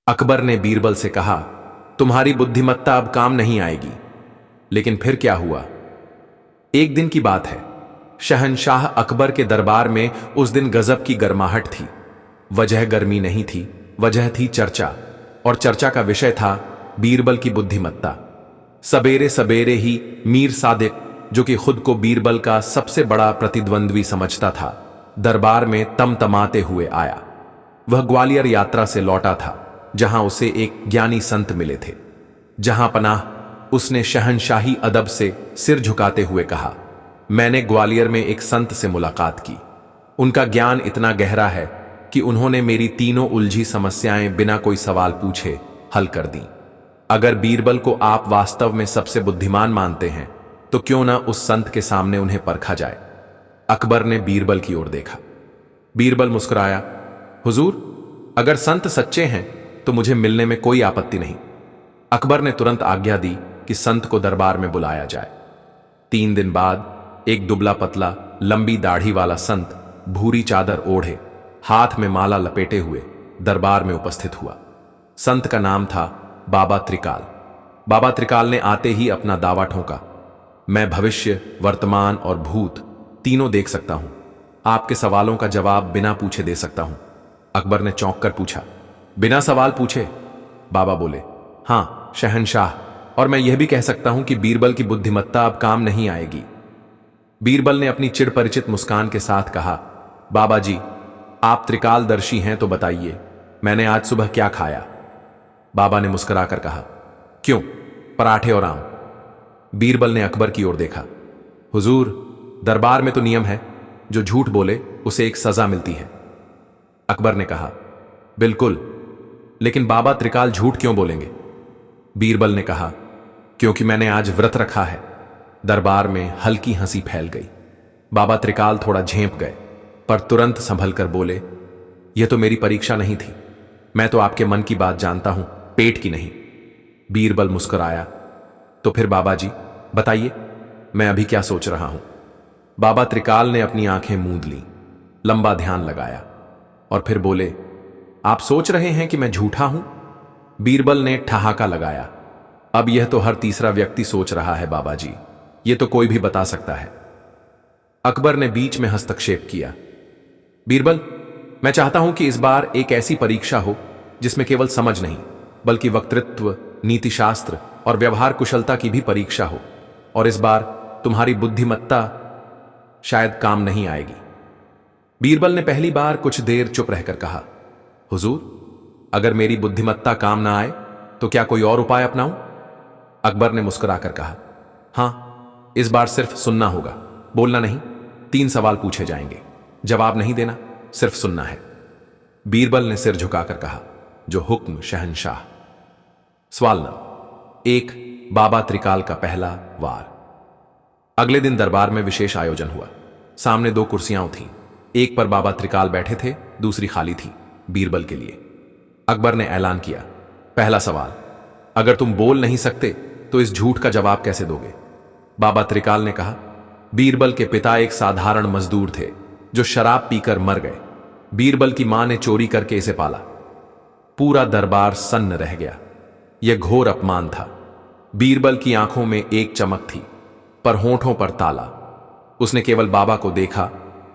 अकबर ने बीरबल से कहा, तुम्हारी बुद्धिमत्ता अब काम नहीं आएगी। लेकिन फिर क्या हुआ? एक दिन की बात है। शहंशाह अकबर के दरबार में उस दिन गजब की गर्माहट थी। वजह गर्मी नहीं थी, वजह थी चर्चा, और चर्चा का विषय था बीरबल की बुद्धिमत्ता। सबेरे सबेरे ही मीर सादिक, जो कि खुद को बीरबल का सबसे बड़ा प्रतिद्वंद्वी समझता था, दरबार में तमतमाते हुए आया। वह ग्वालियर यात्रा से लौटा था, जहां उसे एक ज्ञानी संत मिले थे। जहां पनाह उसने शहंशाही अदब से सिर झुकाते हुए कहा, मैंने ग्वालियर में एक संत से मुलाकात की। उनका ज्ञान इतना गहरा है कि उन्होंने मेरी तीनों उलझी समस्याएं बिना कोई सवाल पूछे हल कर दी। अगर बीरबल को आप वास्तव में सबसे बुद्धिमान मानते हैं तो क्यों ना उस संत के सामने उन्हें परखा जाए। अकबर ने बीरबल की ओर देखा। बीरबल मुस्कुराया, हुजूर, अगर संत सच्चे हैं तो मुझे मिलने में कोई आपत्ति नहीं। अकबर ने तुरंत आज्ञा दी कि संत को दरबार में बुलाया जाए। 3 दिन बाद एक दुबला पतला लंबी दाढ़ी वाला संत भूरी चादर ओढ़े, हाथ में माला लपेटे हुए दरबार में उपस्थित हुआ। संत का नाम था बाबा त्रिकाल। बाबा त्रिकाल ने आते ही अपना दावा ठोका, मैं भविष्य, वर्तमान और भूत तीनों देख सकता हूं। आपके सवालों का जवाब बिना पूछे दे सकता हूं। अकबर ने चौंक कर पूछा, बिना सवाल पूछे? बाबा बोले, हां शहंशाह, और मैं यह भी कह सकता हूं कि बीरबल की बुद्धिमत्ता अब काम नहीं आएगी। बीरबल ने अपनी चिड़ परिचित मुस्कान के साथ कहा, बाबा जी, आप त्रिकालदर्शी हैं तो बताइए, मैंने आज सुबह क्या खाया? बाबा ने मुस्कुराकर कहा, क्यों, पराठे और आम। बीरबल ने अकबर की ओर देखा, हुजूर, दरबार में तो नियम है, जो झूठ बोले उसे एक सजा मिलती है। अकबर ने कहा, बिल्कुल, लेकिन बाबा त्रिकाल झूठ क्यों बोलेंगे? बीरबल ने कहा, क्योंकि मैंने आज व्रत रखा है। दरबार में हल्की हंसी फैल गई। बाबा त्रिकाल थोड़ा झेंप गए, पर तुरंत संभल कर बोले, यह तो मेरी परीक्षा नहीं थी। मैं तो आपके मन की बात जानता हूं, पेट की नहीं। बीरबल मुस्कुराया, तो फिर बाबा जी बताइए, मैं अभी क्या सोच रहा हूं? बाबा त्रिकाल ने अपनी आंखें मूंद लीं, लंबा ध्यान लगाया और फिर बोले, आप सोच रहे हैं कि मैं झूठा हूं? बीरबल ने ठहाका लगाया, अब यह तो हर तीसरा व्यक्ति सोच रहा है बाबा जी, यह तो कोई भी बता सकता है। अकबर ने बीच में हस्तक्षेप किया, बीरबल, मैं चाहता हूं कि इस बार एक ऐसी परीक्षा हो जिसमें केवल समझ नहीं बल्कि वक्तृत्व, नीतिशास्त्र और व्यवहार कुशलता की भी परीक्षा हो, और इस बार तुम्हारी बुद्धिमत्ता शायद काम नहीं आएगी। बीरबल ने पहली बार कुछ देर चुप रहकर कहा, हुजूर, अगर मेरी बुद्धिमत्ता काम ना आए तो क्या कोई और उपाय अपनाऊं? अकबर ने मुस्कुराकर कहा, हां, इस बार सिर्फ सुनना होगा, बोलना नहीं। 3 सवाल पूछे जाएंगे, जवाब नहीं देना, सिर्फ सुनना है। बीरबल ने सिर झुकाकर कहा, जो हुक्म शहंशाह। सवाल नंबर 1, बाबा त्रिकाल का पहला वार। अगले दिन दरबार में विशेष आयोजन हुआ। सामने 2 कुर्सियां थीं, एक पर बाबा त्रिकाल बैठे थे, दूसरी खाली थी बीरबल के लिए। अकबर ने ऐलान किया, पहला सवाल, अगर तुम बोल नहीं सकते तो इस झूठ का जवाब कैसे दोगे? बाबा त्रिकाल ने कहा, बीरबल के पिता एक साधारण मजदूर थे जो शराब पीकर मर गए। बीरबल की मां ने चोरी करके इसे पाला। पूरा दरबार सन्न रह गया। यह घोर अपमान था। बीरबल की आंखों में एक चमक थी, पर होंठों पर ताला। उसने केवल बाबा को देखा,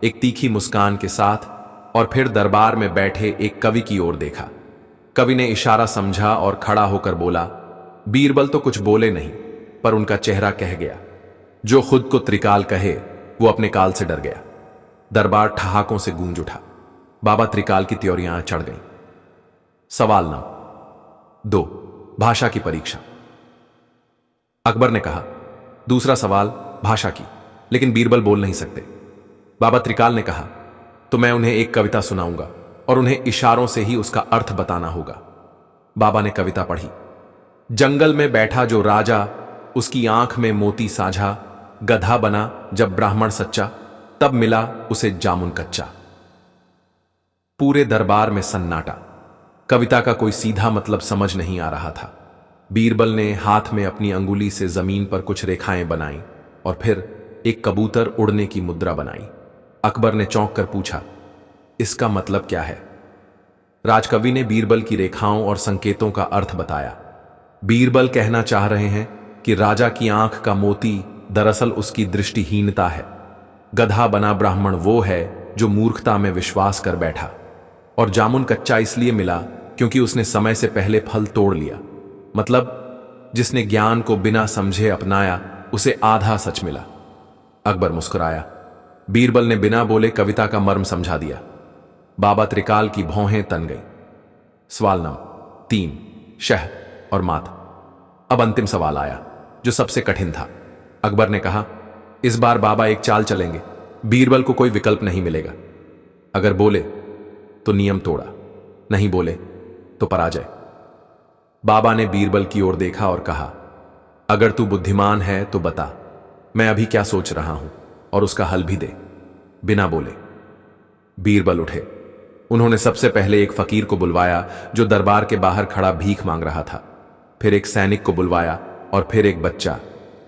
एक तीखी मुस्कान के साथ, और फिर दरबार में बैठे एक कवि की ओर देखा। कवि ने इशारा समझा और खड़ा होकर बोला, बीरबल तो कुछ बोले नहीं, पर उनका चेहरा कह गया। जो खुद को त्रिकाल कहे वो अपने काल से डर गया। दरबार ठहाकों से गूंज उठा। बाबा त्रिकाल की त्योरियां चढ़ गईं। सवाल नंबर 2, भाषा की परीक्षा। अकबर ने कहा, दूसरा सवाल भाषा की, लेकिन बीरबल बोल नहीं सकते। बाबा त्रिकाल ने कहा, तो मैं उन्हें एक कविता सुनाऊंगा और उन्हें इशारों से ही उसका अर्थ बताना होगा। बाबा ने कविता पढ़ी। जंगल में बैठा जो राजा, उसकी आंख में मोती साझा, गधा बना जब ब्राह्मण सच्चा, तब मिला उसे जामुन कच्चा। पूरे दरबार में सन्नाटा। कविता का कोई सीधा मतलब समझ नहीं आ रहा था। बीरबल ने हाथ में अपनी अंगुली से जमीन पर कुछ रेखाएं बनाई और फिर एक कबूतर उड़ने की मुद्रा बनाई। अकबर ने चौंक कर पूछा, इसका मतलब क्या है? राजकवि ने बीरबल की रेखाओं और संकेतों का अर्थ बताया। बीरबल कहना चाह रहे हैं कि राजा की आंख का मोती दरअसल उसकी दृष्टिहीनता है। गधा बना ब्राह्मण वो है जो मूर्खता में विश्वास कर बैठा, और जामुन कच्चा इसलिए मिला क्योंकि उसने समय से पहले फल तोड़ लिया। मतलब जिसने ज्ञान को बिना समझे अपनाया उसे आधा सच मिला। अकबर मुस्कुराया। बीरबल ने बिना बोले कविता का मर्म समझा दिया। बाबा त्रिकाल की भौहें तन गई। सवाल नंबर 3, शह और मात। अब अंतिम सवाल आया जो सबसे कठिन था। अकबर ने कहा, इस बार बाबा एक चाल चलेंगे, बीरबल को कोई विकल्प नहीं मिलेगा। अगर बोले तो नियम तोड़ा, नहीं बोले तो पराजय। बाबा ने बीरबल की ओर देखा और कहा, अगर तू बुद्धिमान है तो बता मैं अभी क्या सोच रहा हूं और उसका हल भी दे। बिना बोले बीरबल उठे। उन्होंने सबसे पहले एक फकीर को बुलवाया जो दरबार के बाहर खड़ा भीख मांग रहा था, फिर एक सैनिक को बुलवाया और फिर एक बच्चा।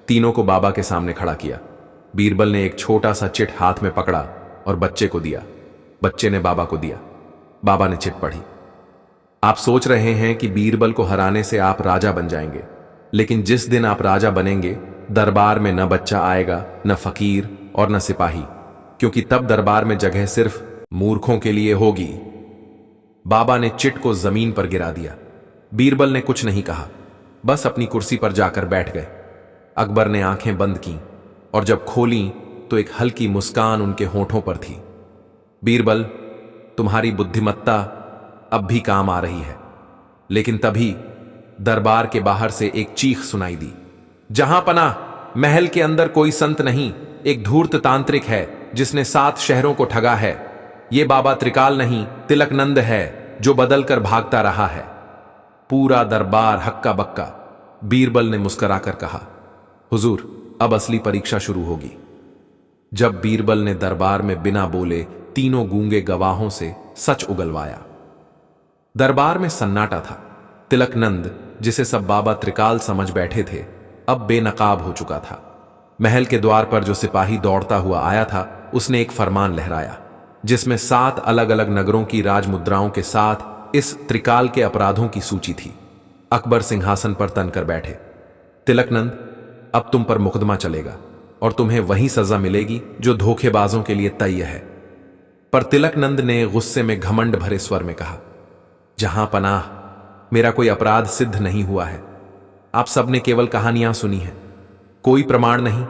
तीनों को बाबा के सामने खड़ा किया। बीरबल ने एक छोटा सा चिट हाथ में पकड़ा और बच्चे को दिया। बच्चे ने बाबा को दिया। बाबा ने चिट पढ़ी। आप सोच रहे हैं कि बीरबल को हराने से आप राजा बन जाएंगे, लेकिन जिस दिन आप राजा बनेंगे दरबार में न बच्चा आएगा, न फकीर और न सिपाही, क्योंकि तब दरबार में जगह सिर्फ मूर्खों के लिए होगी। बाबा ने चिट को जमीन पर गिरा दिया। बीरबल ने कुछ नहीं कहा, बस अपनी कुर्सी पर जाकर बैठ गए। अकबर ने आंखें बंद की और जब खोली तो एक हल्की मुस्कान उनके होठों पर थी। बीरबल, तुम्हारी बुद्धिमत्ता अब भी काम आ रही है। लेकिन तभी दरबार के बाहर से एक चीख सुनाई दी, जहां पनाह, महल के अंदर कोई संत नहीं, एक धूर्त तांत्रिक है जिसने 7 शहरों को ठगा है। यह बाबा त्रिकाल नहीं, तिलकनंद है जो बदल कर भागता रहा है। पूरा दरबार हक्का बक्का। बीरबल ने मुस्कुराकर कहा, हुजूर, अब असली परीक्षा शुरू होगी। जब बीरबल ने दरबार में बिना बोले तीनों गूंगे गवाहों से सच उगलवाया। दरबार में सन्नाटा था। तिलकनंद, जिसे सब बाबा त्रिकाल समझ बैठे थे, अब बेनकाब हो चुका था। महल के द्वार पर जो सिपाही दौड़ता हुआ आया था, उसने एक फरमान लहराया जिसमें 7 अलग अलग नगरों की राजमुद्राओं के साथ इस त्रिकाल के अपराधों की सूची थी। अकबर सिंहासन पर तनकर बैठे। तिलकनंद, अब तुम पर मुकदमा चलेगा और तुम्हें वही सजा मिलेगी जो धोखेबाजों के लिए तय है। पर तिलकनंद ने गुस्से में घमंड भरे स्वर में कहा, जहां पनाह, मेरा कोई अपराध सिद्ध नहीं हुआ है। आप सबने केवल कहानियां सुनी हैं, कोई प्रमाण नहीं।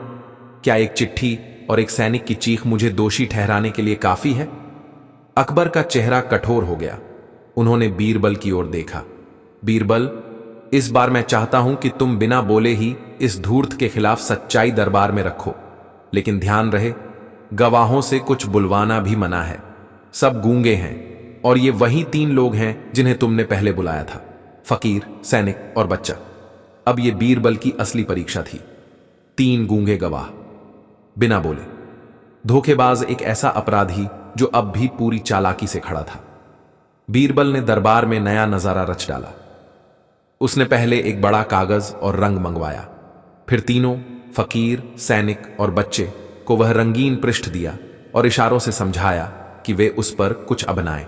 क्या एक चिट्ठी और एक सैनिक की चीख मुझे दोषी ठहराने के लिए काफी है? अकबर का चेहरा कठोर हो गया। उन्होंने बीरबल की ओर देखा। बीरबल, इस बार मैं चाहता हूं कि तुम बिना बोले ही इस धूर्त के खिलाफ सच्चाई दरबार में रखो, लेकिन ध्यान रहे, गवाहों से कुछ बुलवाना भी मना है। सब गूंगे हैं और ये वही 3 लोग हैं जिन्हें तुमने पहले बुलाया था, फकीर, सैनिक और बच्चा। अब ये बीरबल की असली परीक्षा थी। 3 गूंगे गवाह, बिना बोले। धोखेबाज एक ऐसा अपराधी जो अब भी पूरी चालाकी से खड़ा था। बीरबल ने दरबार में नया नजारा रच डाला। उसने पहले एक बड़ा कागज और रंग मंगवाया, फिर तीनों, फकीर, सैनिक और बच्चे को वह रंगीन पृष्ठ दिया और इशारों से समझाया कि वे उस पर कुछ बनाएं।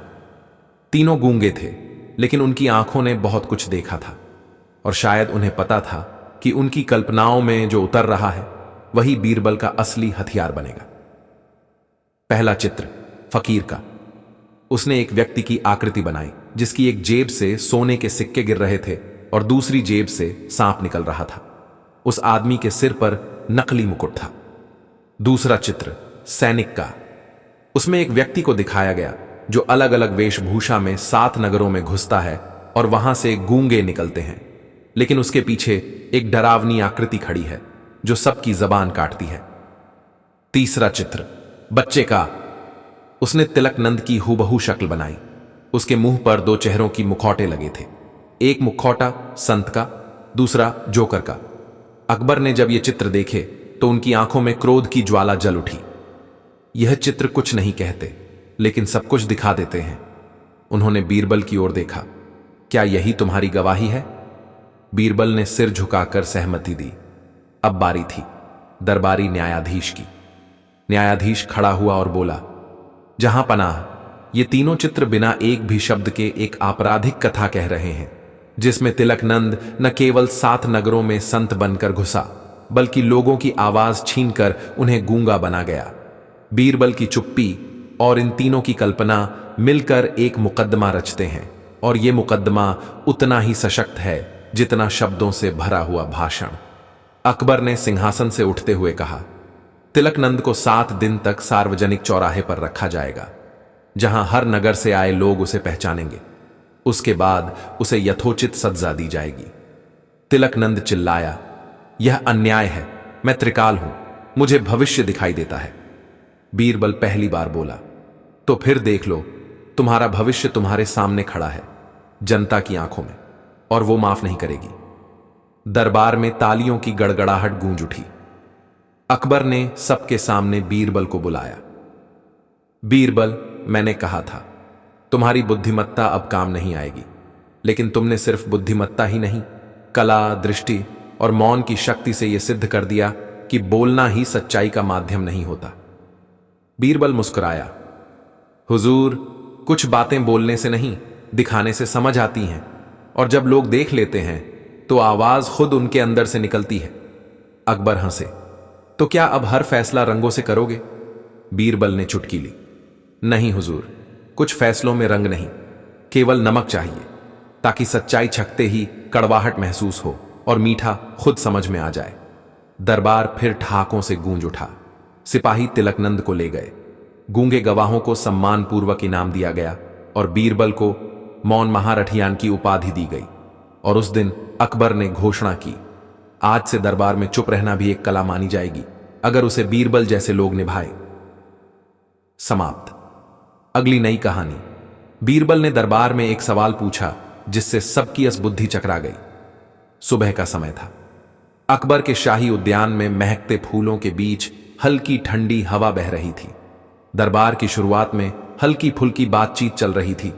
तीनों गूंगे थे, लेकिन उनकी आंखों ने बहुत कुछ देखा था और शायद उन्हें पता था कि उनकी कल्पनाओं में जो उतर रहा है वही बीरबल का असली हथियार बनेगा। पहला चित्र फकीर का। उसने एक व्यक्ति की आकृति बनाई जिसकी एक जेब से सोने के सिक्के गिर रहे थे और दूसरी जेब से सांप निकल रहा था। उस आदमी के सिर पर नकली मुकुट था। दूसरा चित्र सैनिक का। उसमें एक व्यक्ति को दिखाया गया जो अलग अलग वेशभूषा में 7 नगरों में घुसता है और वहां से गूंगे निकलते हैं, लेकिन उसके पीछे एक डरावनी आकृति खड़ी है जो सबकी जबान काटती है। तीसरा चित्र बच्चे का। उसने तिलकनंद की हूबहू शक्ल बनाई। उसके मुंह पर 2 चेहरों की मुखौटे लगे थे, एक मुखौटा संत का, दूसरा जोकर का। अकबर ने जब ये चित्र देखे तो उनकी आंखों में क्रोध की ज्वाला जल उठी। यह चित्र कुछ नहीं कहते, लेकिन सब कुछ दिखा देते हैं। उन्होंने बीरबल की ओर देखा। क्या यही तुम्हारी गवाही है? बीरबल ने सिर झुकाकर सहमति दी। अब बारी थी दरबारी न्यायाधीश की। न्यायाधीश खड़ा हुआ और बोला, जहां पनाह, ये तीनों चित्र बिना एक भी शब्द के एक आपराधिक कथा कह रहे हैं, जिसमें तिलकनंद न केवल 7 नगरों में संत बनकर घुसा, बल्कि लोगों की आवाज छीनकर उन्हें गूंगा बना गया। बीरबल की चुप्पी और इन तीनों की कल्पना मिलकर एक मुकद्दमा रचते हैं, और ये मुकद्दमा उतना ही सशक्त है जितना शब्दों से भरा हुआ भाषण। अकबर ने सिंहासन से उठते हुए कहा, तिलकनंद को 7 दिन तक सार्वजनिक चौराहे पर रखा जाएगा, जहां हर नगर से आए लोग उसे पहचानेंगे। उसके बाद उसे यथोचित सजा दी जाएगी। तिलकनंद चिल्लाया, यह अन्याय है, मैं त्रिकाल हूं, मुझे भविष्य दिखाई देता है। बीरबल पहली बार बोला, तो फिर देख लो, तुम्हारा भविष्य तुम्हारे सामने खड़ा है, जनता की आंखों में, और वो माफ नहीं करेगी। दरबार में तालियों की गड़गड़ाहट गूंज उठी। अकबर ने सबके सामने बीरबल को बुलाया। बीरबल, मैंने कहा था तुम्हारी बुद्धिमत्ता अब काम नहीं आएगी, लेकिन तुमने सिर्फ बुद्धिमत्ता ही नहीं, कला, दृष्टि और मौन की शक्ति से यह सिद्ध कर दिया कि बोलना ही सच्चाई का माध्यम नहीं होता। बीरबल मुस्कुराया, हुजूर, कुछ बातें बोलने से नहीं, दिखाने से समझ आती हैं, और जब लोग देख लेते हैं तो आवाज खुद उनके अंदर से निकलती है। अकबर हंसे, तो क्या अब हर फैसला रंगों से करोगे? बीरबल ने चुटकी ली, नहीं हुजूर, कुछ फैसलों में रंग नहीं, केवल नमक चाहिए, ताकि सच्चाई छकते ही कड़वाहट महसूस हो और मीठा खुद समझ में आ जाए। दरबार फिर ठहाकों से गूंज उठा। सिपाही तिलकनंद को ले गए। गूंगे गवाहों को सम्मानपूर्वक इनाम दिया गया और बीरबल को मौन महारठियान की उपाधि दी गई। और उस दिन अकबर ने घोषणा की, आज से दरबार में चुप रहना भी एक कला मानी जाएगी, अगर उसे बीरबल जैसे लोग निभाए। समाप्त। अगली नई कहानी। बीरबल ने दरबार में एक सवाल पूछा जिससे सबकी असबुद्धि चकरा गई। सुबह का समय था। अकबर के शाही उद्यान में महकते फूलों के बीच हल्की ठंडी हवा बह रही थी। दरबार की शुरुआत में हल्की फुल्की बातचीत चल रही थी,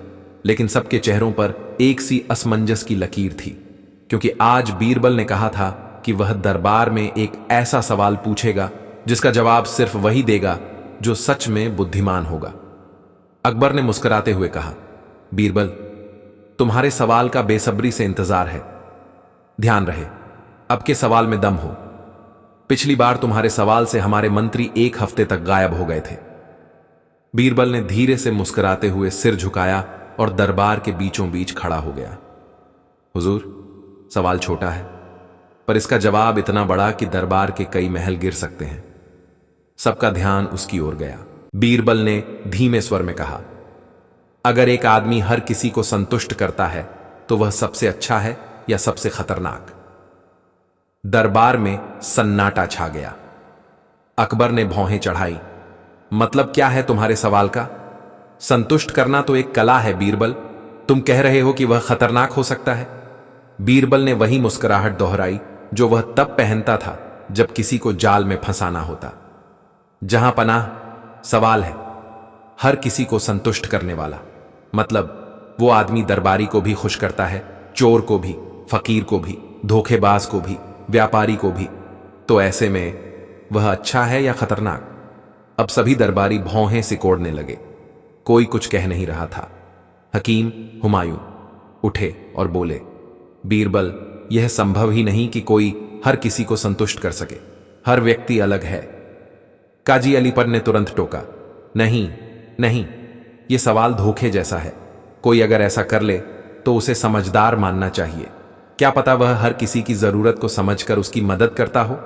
लेकिन सबके चेहरों पर एक सी असमंजस की लकीर थी, क्योंकि आज बीरबल ने कहा था कि वह दरबार में एक ऐसा सवाल पूछेगा जिसका जवाब सिर्फ वही देगा जो सच में बुद्धिमान होगा। अकबर ने मुस्कुराते हुए कहा, बीरबल, तुम्हारे सवाल का बेसब्री से इंतजार है। ध्यान रहे, अब के सवाल में दम हो। पिछली बार तुम्हारे सवाल से हमारे मंत्री 1 हफ्ते तक गायब हो गए थे। बीरबल ने धीरे से मुस्कुराते हुए सिर झुकाया और दरबार के बीचों बीच खड़ा हो गया। हुजूर, सवाल छोटा है, पर इसका जवाब इतना बड़ा कि दरबार के कई महल गिर सकते हैं। सबका ध्यान उसकी ओर गया। बीरबल ने धीमे स्वर में कहा, अगर एक आदमी हर किसी को संतुष्ट करता है तो वह सबसे अच्छा है या सबसे खतरनाक? दरबार में सन्नाटा छा गया। अकबर ने भौहें चढ़ाई, मतलब क्या है तुम्हारे सवाल का? संतुष्ट करना तो एक कला है बीरबल, तुम कह रहे हो कि वह खतरनाक हो सकता है? बीरबल ने वही मुस्कुराहट दोहराई जो वह तब पहनता था जब किसी को जाल में फंसाना होता। जहां पनाह सवाल है, हर किसी को संतुष्ट करने वाला, मतलब वो आदमी दरबारी को भी खुश करता है, चोर को भी, फकीर को भी, धोखेबाज को भी, व्यापारी को भी। तो ऐसे में वह अच्छा है या खतरनाक? अब सभी दरबारी भौहें सिकोड़ने लगे। कोई कुछ कह नहीं रहा था। हकीम हुमायूं उठे और बोले, बीरबल, यह संभव ही नहीं कि कोई हर किसी को संतुष्ट कर सके। हर व्यक्ति अलग है। काजी अलीपर ने तुरंत टोका, नहीं नहीं, यह सवाल धोखे जैसा है। कोई अगर ऐसा कर ले तो उसे समझदार मानना चाहिए। क्या पता वह हर किसी की जरूरत को समझकर उसकी मदद करता हो।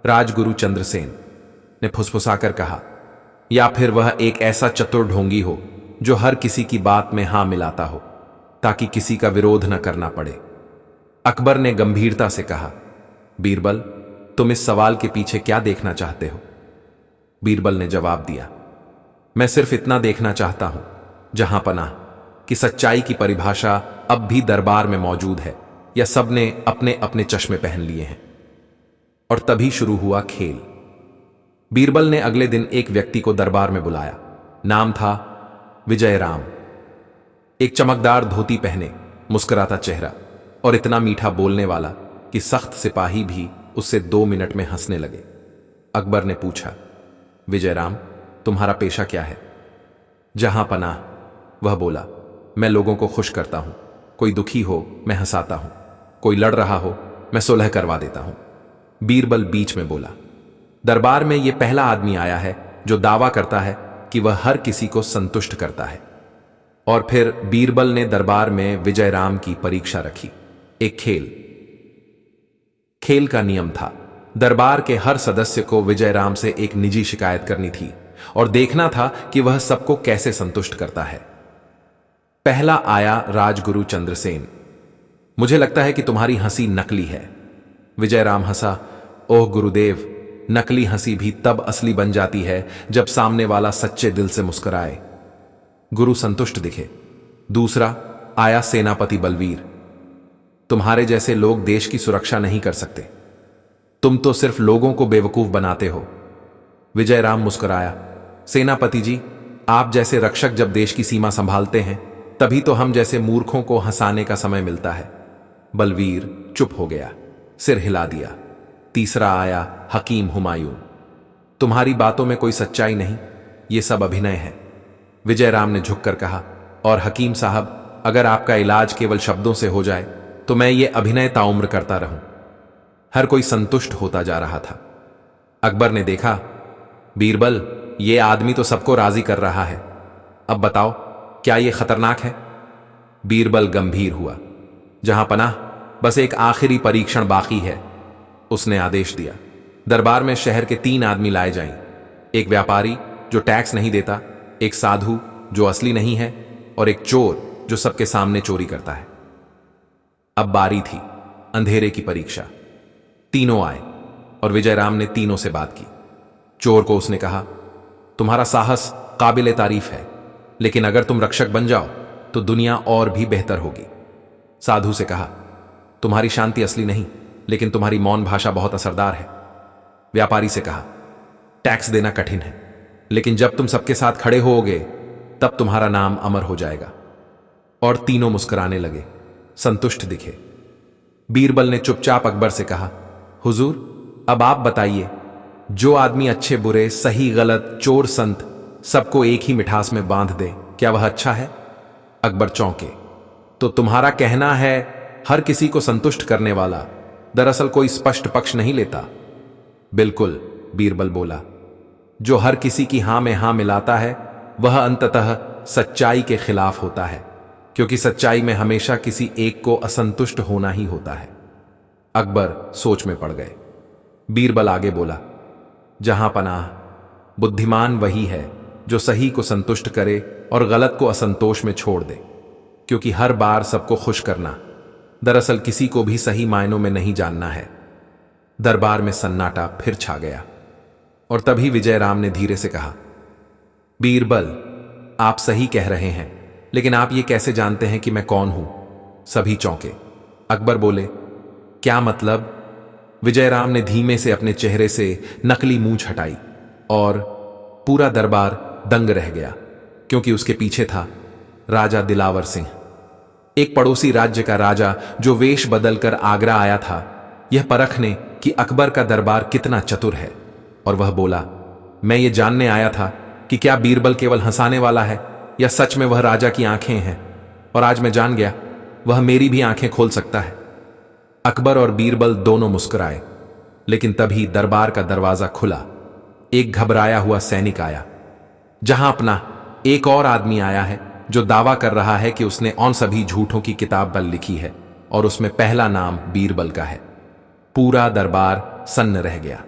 राजगुरु चंद्रसेन ने फुसफुसाकर कहा, या फिर वह एक ऐसा चतुर ढोंगी हो जो हर किसी की बात में हां मिलाता हो ताकि किसी का विरोध न करना पड़े। अकबर ने गंभीरता से कहा, बीरबल, तुम इस सवाल के पीछे क्या देखना चाहते हो? बीरबल ने जवाब दिया, मैं सिर्फ इतना देखना चाहता हूं, जहां पनाह, कि सच्चाई की परिभाषा अब भी दरबार में मौजूद है या सबने अपने अपने चश्मे पहन लिए हैं। और तभी शुरू हुआ खेल। बीरबल ने अगले दिन एक व्यक्ति को दरबार में बुलाया। नाम था विजयराम। एक चमकदार धोती पहने, मुस्कुराता चेहरा और इतना मीठा बोलने वाला कि सख्त सिपाही भी उससे 2 मिनट में हंसने लगे। अकबर ने पूछा, विजयराम, तुम्हारा पेशा क्या है? जहां पनाह, वह बोला, मैं लोगों को खुश करता हूं। कोई दुखी हो मैं हंसाता हूं, कोई लड़ रहा हो मैं सुलह करवा देता हूं। बीरबल बीच में बोला, दरबार में यह पहला आदमी आया है जो दावा करता है कि वह हर किसी को संतुष्ट करता है। और फिर बीरबल ने दरबार में विजयराम की परीक्षा रखी। एक खेल का नियम था, दरबार के हर सदस्य को विजयराम से एक निजी शिकायत करनी थी और देखना था कि वह सबको कैसे संतुष्ट करता है। पहला आया राजगुरु चंद्रसेन। मुझे लगता है कि तुम्हारी हंसी नकली है। विजयराम हंसा, ओह गुरुदेव, नकली हंसी भी तब असली बन जाती है जब सामने वाला सच्चे दिल से मुस्कुराए। गुरु संतुष्ट दिखे। दूसरा आया सेनापति बलवीर। तुम्हारे जैसे लोग देश की सुरक्षा नहीं कर सकते, तुम तो सिर्फ लोगों को बेवकूफ बनाते हो। विजयराम मुस्कुराया, सेनापति जी, आप जैसे रक्षक जब देश की सीमा संभालते हैं तभी तो हम जैसे मूर्खों को हंसाने का समय मिलता है। बलवीर चुप हो गया, सिर हिला दिया। तीसरा आया हकीम हुमायूं। तुम्हारी बातों में कोई सच्चाई नहीं, ये सब अभिनय है। विजयराम ने झुककर कहा, और हकीम साहब, अगर आपका इलाज केवल शब्दों से हो जाए तो मैं ये अभिनय ताउम्र करता रहूं। हर कोई संतुष्ट होता जा रहा था। अकबर ने देखा, बीरबल, ये आदमी तो सबको राजी कर रहा है, अब बताओ क्या ये खतरनाक है? बीरबल गंभीर हुआ, जहां पनाह, बस एक आखिरी परीक्षण बाकी है। उसने आदेश दिया, दरबार में शहर के 3 आदमी लाए जाएं, एक व्यापारी जो टैक्स नहीं देता, एक साधु जो असली नहीं है, और एक चोर जो सबके सामने चोरी करता है। अब बारी थी अंधेरे की परीक्षा। तीनों आए और विजयराम ने तीनों से बात की। चोर को उसने कहा, तुम्हारा साहस काबिले तारीफ है, लेकिन अगर तुम रक्षक बन जाओ तो दुनिया और भी बेहतर होगी। साधु से कहा, तुम्हारी शांति असली नहीं, लेकिन तुम्हारी मौन भाषा बहुत असरदार है। व्यापारी से कहा, टैक्स देना कठिन है, लेकिन जब तुम सबके साथ खड़े होोगे तब तुम्हारा नाम अमर हो जाएगा। और तीनों मुस्कुराने लगे, संतुष्ट दिखे। बीरबल ने चुपचाप अकबर से कहा, हुजूर, अब आप बताइए, जो आदमी अच्छे बुरे, सही गलत, चोर संत सबको एक ही मिठास में बांध दे, क्या वह अच्छा है? अकबर चौंके। तो तुम्हारा कहना है हर किसी को संतुष्ट करने वाला दरअसल कोई स्पष्ट पक्ष नहीं लेता? बिल्कुल, बीरबल बोला, जो हर किसी की हां में हां मिलाता है वह अंततः सच्चाई के खिलाफ होता है, क्योंकि सच्चाई में हमेशा किसी एक को असंतुष्ट होना ही होता है। अकबर सोच में पड़ गए। बीरबल आगे बोला, जहां पनाह, बुद्धिमान वही है जो सही को संतुष्ट करे और गलत को असंतोष में छोड़ दे, क्योंकि हर बार सबको खुश करना दरअसल किसी को भी सही मायनों में नहीं जानना है। दरबार में सन्नाटा फिर छा गया और तभी विजयराम ने धीरे से कहा, बीरबल, आप सही कह रहे हैं, लेकिन आप ये कैसे जानते हैं कि मैं कौन हूं? सभी चौंके। अकबर बोले, क्या मतलब? विजयराम ने धीमे से अपने चेहरे से नकली मूंछ हटाई और पूरा दरबार दंग रह गया, क्योंकि उसके पीछे था राजा दिलावर सिंह, एक पड़ोसी राज्य का राजा जो वेश बदलकर आगरा आया था यह परखने कि अकबर का दरबार कितना चतुर है। और वह बोला, मैं ये जानने आया था कि क्या बीरबल केवल हंसाने वाला है या सच में वह राजा की आंखें हैं, और आज मैं जान गया वह मेरी भी आंखें खोल सकता है। अकबर और बीरबल दोनों मुस्कुराए, लेकिन तभी दरबार का दरवाजा खुला। एक घबराया हुआ सैनिक आया। जहां अपना एक और आदमी आया है जो दावा कर रहा है कि उसने उन सभी झूठों की किताब बल लिखी है और उसमें पहला नाम बीरबल का है। पूरा दरबार सन्न रह गया।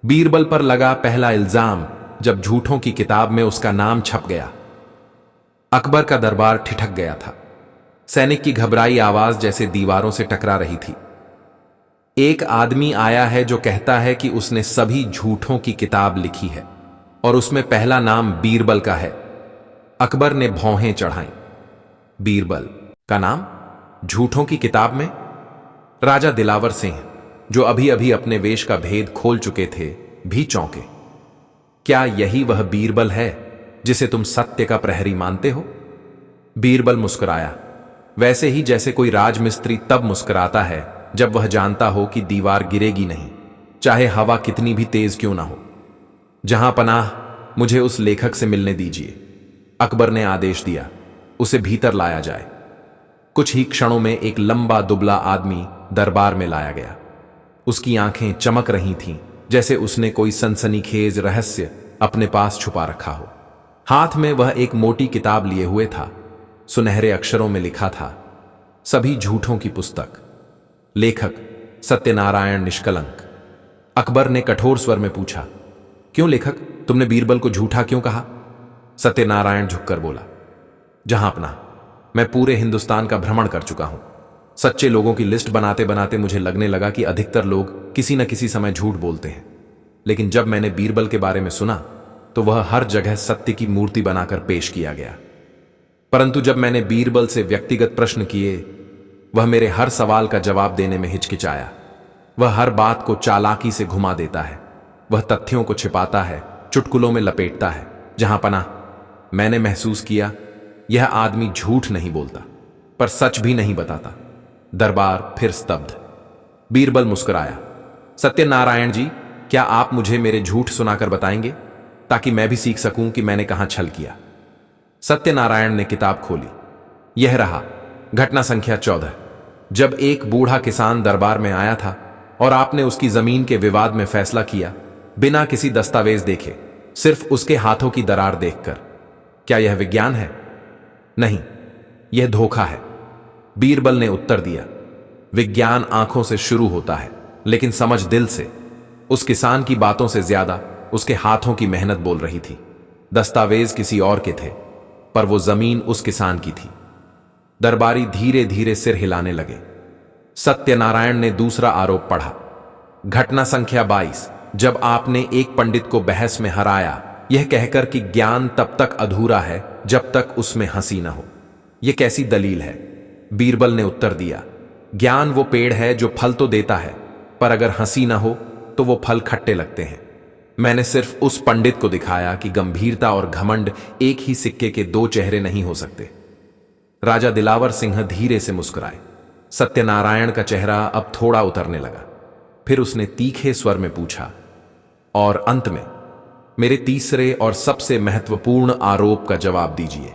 बीरबल पर लगा पहला इल्जाम जब झूठों की किताब में उसका नाम छप गया। अकबर का दरबार ठिठक गया था। सैनिक की घबराई आवाज जैसे दीवारों से टकरा रही थी। एक आदमी आया है जो कहता है कि उसने सभी झूठों की किताब लिखी है और उसमें पहला नाम बीरबल का है। अकबर ने भौहें चढ़ाई। बीरबल का नाम झूठों की किताब में? राजा दिलावर सिंह, जो अभी अभी अपने वेश का भेद खोल चुके थे, भी चौंके। क्या यही वह बीरबल है जिसे तुम सत्य का प्रहरी मानते हो? बीरबल मुस्कुराया, वैसे ही जैसे कोई राजमिस्त्री तब मुस्कुराता है जब वह जानता हो कि दीवार गिरेगी नहीं, चाहे हवा कितनी भी तेज क्यों ना हो। जहां पनाह, मुझे उस लेखक से मिलने दीजिए। अकबर ने आदेश दिया, उसे भीतर लाया जाए। कुछ ही क्षणों में एक लंबा दुबला आदमी दरबार में लाया गया। उसकी आंखें चमक रही थीं, जैसे उसने कोई सनसनीखेज रहस्य अपने पास छुपा रखा हो। हाथ में वह एक मोटी किताब लिए हुए था। सुनहरे अक्षरों में लिखा था, सभी झूठों की पुस्तक, लेखक सत्यनारायण निष्कलंक। अकबर ने कठोर स्वर में पूछा, क्यों लेखक, तुमने बीरबल को झूठा क्यों कहा? सत्यनारायण झुककर बोला, जहांपना, मैं पूरे हिंदुस्तान का भ्रमण कर चुका हूं। सच्चे लोगों की लिस्ट बनाते बनाते मुझे लगने लगा कि अधिकतर लोग किसी न किसी समय झूठ बोलते हैं। लेकिन जब मैंने बीरबल के बारे में सुना तो वह हर जगह सत्य की मूर्ति बनाकर पेश किया गया। परंतु जब मैंने बीरबल से व्यक्तिगत प्रश्न किए, वह मेरे हर सवाल का जवाब देने में हिचकिचाया। वह हर बात को चालाकी से घुमा देता है। वह तथ्यों को छिपाता है, चुटकुलों में लपेटता है। जहांपना, मैंने महसूस किया यह आदमी झूठ नहीं बोलता, पर सच भी नहीं बताता। दरबार फिर स्तब्ध। बीरबल मुस्कुराया, सत्यनारायण जी, क्या आप मुझे मेरे झूठ सुनाकर बताएंगे, ताकि मैं भी सीख सकूं कि मैंने कहां छल किया? सत्यनारायण ने किताब खोली। यह रहा घटना संख्या 14। जब एक बूढ़ा किसान दरबार में आया था और आपने उसकी जमीन के विवाद में फैसला किया, बिना किसी दस्तावेज देखे, सिर्फ उसके हाथों की दरार देखकर। क्या यह विज्ञान है? नहीं, यह धोखा है। बीरबल ने उत्तर दिया, विज्ञान आंखों से शुरू होता है, लेकिन समझ दिल से। उस किसान की बातों से ज्यादा उसके हाथों की मेहनत बोल रही थी। दस्तावेज किसी और के थे, पर वो जमीन उस किसान की थी। दरबारी धीरे धीरे सिर हिलाने लगे। सत्यनारायण ने दूसरा आरोप पढ़ा। घटना संख्या 22। जब आपने एक पंडित को बहस में हराया, यह कहकर कि ज्ञान तब तक अधूरा है जब तक उसमें हंसी न हो। यह कैसी दलील है? बीरबल ने उत्तर दिया, ज्ञान वो पेड़ है जो फल तो देता है, पर अगर हंसी न हो तो वो फल खट्टे लगते हैं। मैंने सिर्फ उस पंडित को दिखाया कि गंभीरता और घमंड एक ही सिक्के के दो चेहरे नहीं हो सकते। राजा दिलावर सिंह धीरे से मुस्कुराए। सत्यनारायण का चेहरा अब थोड़ा उतरने लगा। फिर उसने तीखे स्वर में पूछा, और अंत में मेरे तीसरे और सबसे महत्वपूर्ण आरोप का जवाब दीजिए।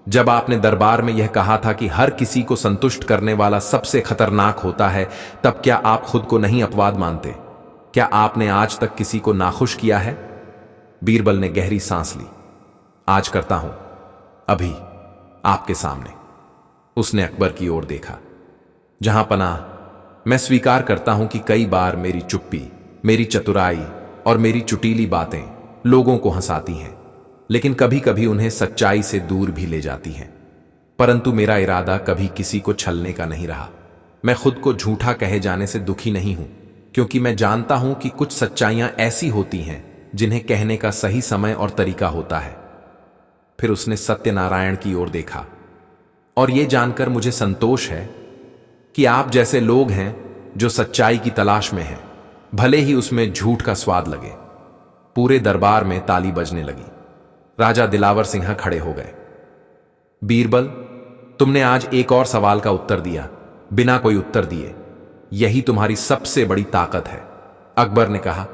जब आपने दरबार में यह कहा था कि हर किसी को संतुष्ट करने वाला सबसे खतरनाक होता है, तब क्या आप खुद को नहीं अपवाद मानते? क्या आपने आज तक किसी को नाखुश किया है? बीरबल ने गहरी सांस ली। आज करता हूं, अभी आपके सामने। उसने अकबर की ओर देखा। जहांपना, मैं स्वीकार करता हूं कि कई बार मेरी चुप्पी, मेरी चतुराई और मेरी चुटीली बातें लोगों को हंसाती हैं, लेकिन कभी कभी उन्हें सच्चाई से दूर भी ले जाती हैं। परंतु मेरा इरादा कभी किसी को छलने का नहीं रहा। मैं खुद को झूठा कहे जाने से दुखी नहीं हूं, क्योंकि मैं जानता हूं कि कुछ सच्चाइयां ऐसी होती हैं जिन्हें कहने का सही समय और तरीका होता है। फिर उसने सत्यनारायण की ओर देखा, और यह जानकर मुझे संतोष है कि आप जैसे लोग हैं जो सच्चाई की तलाश में हैं, भले ही उसमें झूठ का स्वाद लगे। पूरे दरबार में ताली बजने लगी। राजा दिलावर सिंह खड़े हो गए। बीरबल, तुमने आज एक और सवाल का उत्तर दिया बिना कोई उत्तर दिए। यही तुम्हारी सबसे बड़ी ताकत है। अकबर ने कहा,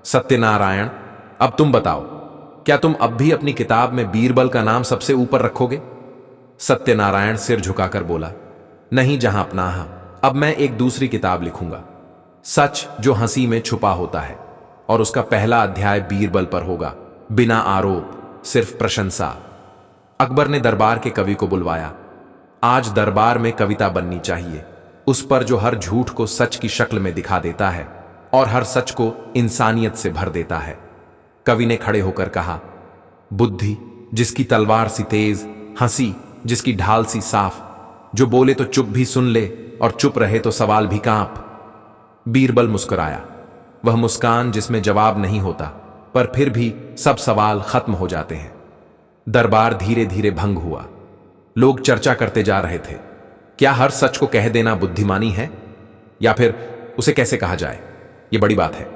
सत्यनारायण, अब तुम बताओ, क्या तुम अब भी अपनी किताब में बीरबल का नाम सबसे ऊपर रखोगे? सत्यनारायण सिर झुकाकर बोला, नहीं जहांपना, अब मैं एक दूसरी किताब लिखूंगा, सच जो हंसी में छुपा होता है, और उसका पहला अध्याय बीरबल पर होगा, बिना आरोप, सिर्फ प्रशंसा। अकबर ने दरबार के कवि को बुलवाया। आज दरबार में कविता बननी चाहिए, उस पर जो हर झूठ को सच की शक्ल में दिखा देता है और हर सच को इंसानियत से भर देता है। कवि ने खड़े होकर कहा, बुद्धि जिसकी तलवार सी तेज, हंसी जिसकी ढाल सी साफ, जो बोले तो चुप भी सुन ले और चुप रहे तो सवाल भी कांप। बीरबल मुस्कुराया, वह मुस्कान जिसमें जवाब नहीं होता, पर फिर भी सब सवाल खत्म हो जाते हैं। दरबार धीरे धीरे भंग हुआ। लोग चर्चा करते जा रहे थे, क्या हर सच को कह देना बुद्धिमानी है, या फिर उसे कैसे कहा जाए, यह बड़ी बात है।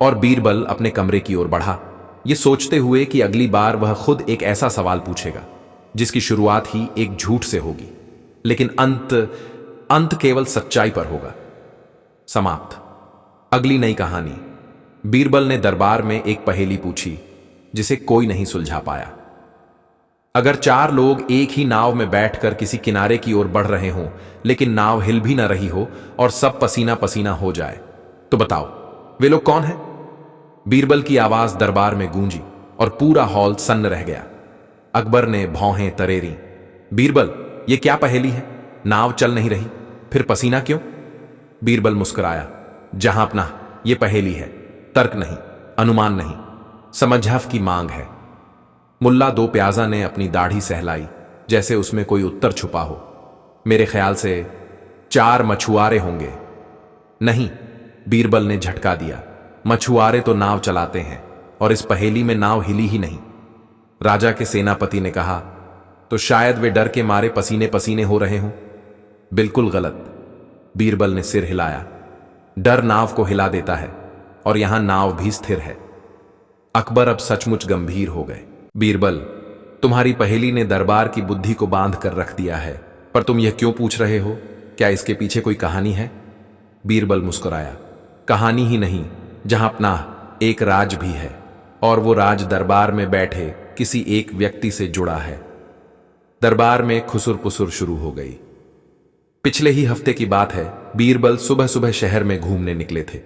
और बीरबल अपने कमरे की ओर बढ़ा, यह सोचते हुए कि अगली बार वह खुद एक ऐसा सवाल पूछेगा जिसकी शुरुआत ही एक झूठ से होगी, लेकिन अंत केवल सच्चाई पर होगा। समाप्त। अगली नई कहानी। बीरबल ने दरबार में एक पहेली पूछी जिसे कोई नहीं सुलझा पाया। अगर चार लोग एक ही नाव में बैठकर किसी किनारे की ओर बढ़ रहे हों, लेकिन नाव हिल भी ना रही हो और सब पसीना पसीना हो जाए, तो बताओ वे लोग कौन हैं? बीरबल की आवाज दरबार में गूंजी और पूरा हॉल सन्न रह गया। अकबर ने भौहें तरेरी। बीरबल, ये क्या पहेली है? नाव चल नहीं रही, फिर पसीना क्यों? बीरबल मुस्कुराया। जहां अपना, ये पहेली है, तर्क नहीं, अनुमान नहीं, समझाव की मांग है। मुल्ला दो प्याजा ने अपनी दाढ़ी सहलाई, जैसे उसमें कोई उत्तर छुपा हो। मेरे ख्याल से 4 मछुआरे होंगे। नहीं, बीरबल ने झटका दिया, मछुआरे तो नाव चलाते हैं और इस पहेली में नाव हिली ही नहीं। राजा के सेनापति ने कहा, तो शायद वे डर के मारे पसीने पसीने हो रहे हों। बिल्कुल गलत। बीरबल ने सिर हिलाया। डर नाव को हिला देता है और यहां नाव भी स्थिर है। अकबर अब सचमुच गंभीर हो गए। बीरबल, तुम्हारी पहेली ने दरबार की बुद्धि को बांध कर रख दिया है, पर तुम यह क्यों पूछ रहे हो? क्या इसके पीछे कोई कहानी है? बीरबल मुस्कुराया। कहानी ही नहीं, जहां अपना एक राज भी है, और वो राज दरबार में बैठे किसी एक व्यक्ति से जुड़ा है। दरबार में खुसुर पुसुर शुरू हो गई। पिछले ही हफ्ते की बात है। बीरबल सुबह सुबह शहर में घूमने निकले थे,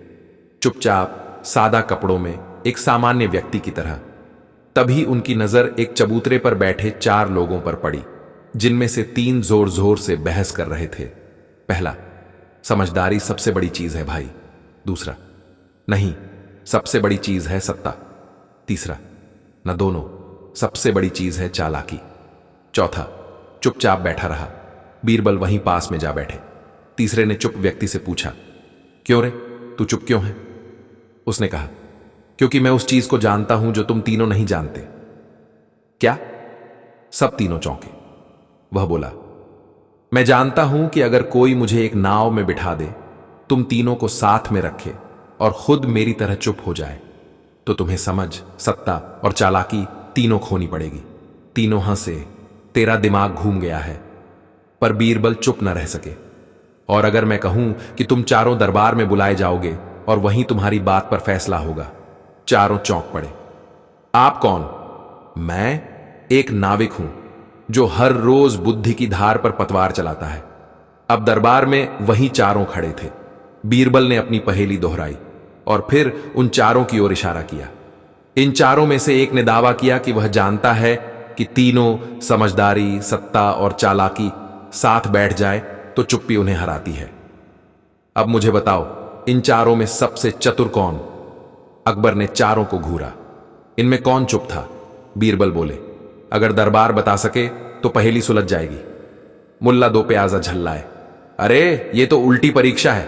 चुपचाप सादा कपड़ों में, एक सामान्य व्यक्ति की तरह। तभी उनकी नजर एक चबूतरे पर बैठे 4 लोगों पर पड़ी, जिनमें से 3 जोर जोर से बहस कर रहे थे। पहला, समझदारी सबसे बड़ी चीज है भाई। दूसरा, नहीं, सबसे बड़ी चीज है सत्ता। तीसरा, न दोनों, सबसे बड़ी चीज है चालाकी। चौथा, चुपचाप बैठा रहा। बीरबल वहीं पास में जा बैठे। तीसरे ने चुप व्यक्ति से पूछा, क्यों रे, तू चुप क्यों है? उसने कहा, क्योंकि मैं उस चीज को जानता हूं जो तुम तीनों नहीं जानते। क्या? सब तीनों चौंके। वह बोला, मैं जानता हूं कि अगर कोई मुझे एक नाव में बिठा दे, तुम तीनों को साथ में रखे और खुद मेरी तरह चुप हो जाए, तो तुम्हें समझ, सत्ता और चालाकी तीनों खोनी पड़ेगी। तीनों हंसे। तेरा दिमाग घूम गया है। पर बीरबल चुप न रह सके। और अगर मैं कहूं कि तुम चारों दरबार में बुलाए जाओगे और वहीं तुम्हारी बात पर फैसला होगा। चारों चौंक पड़े। आप कौन? मैं एक नाविक हूं जो हर रोज बुद्धि की धार पर पतवार चलाता है। अब दरबार में वही चारों खड़े थे। बीरबल ने अपनी पहेली दोहराई और फिर उन चारों की ओर इशारा किया। इन चारों में से एक ने दावा किया कि वह जानता है कि तीनों, समझदारी, सत्ता और चालाकी, साथ बैठ जाए तो चुप्पी उन्हें हराती है। अब मुझे बताओ, इन चारों में सबसे चतुर कौन? अकबर ने चारों को घूरा। इनमें कौन चुप था? बीरबल बोले, अगर दरबार बता सके तो पहेली सुलझ जाएगी। मुल्ला दो प्याजा झल्लाए। अरे, ये तो उल्टी परीक्षा है।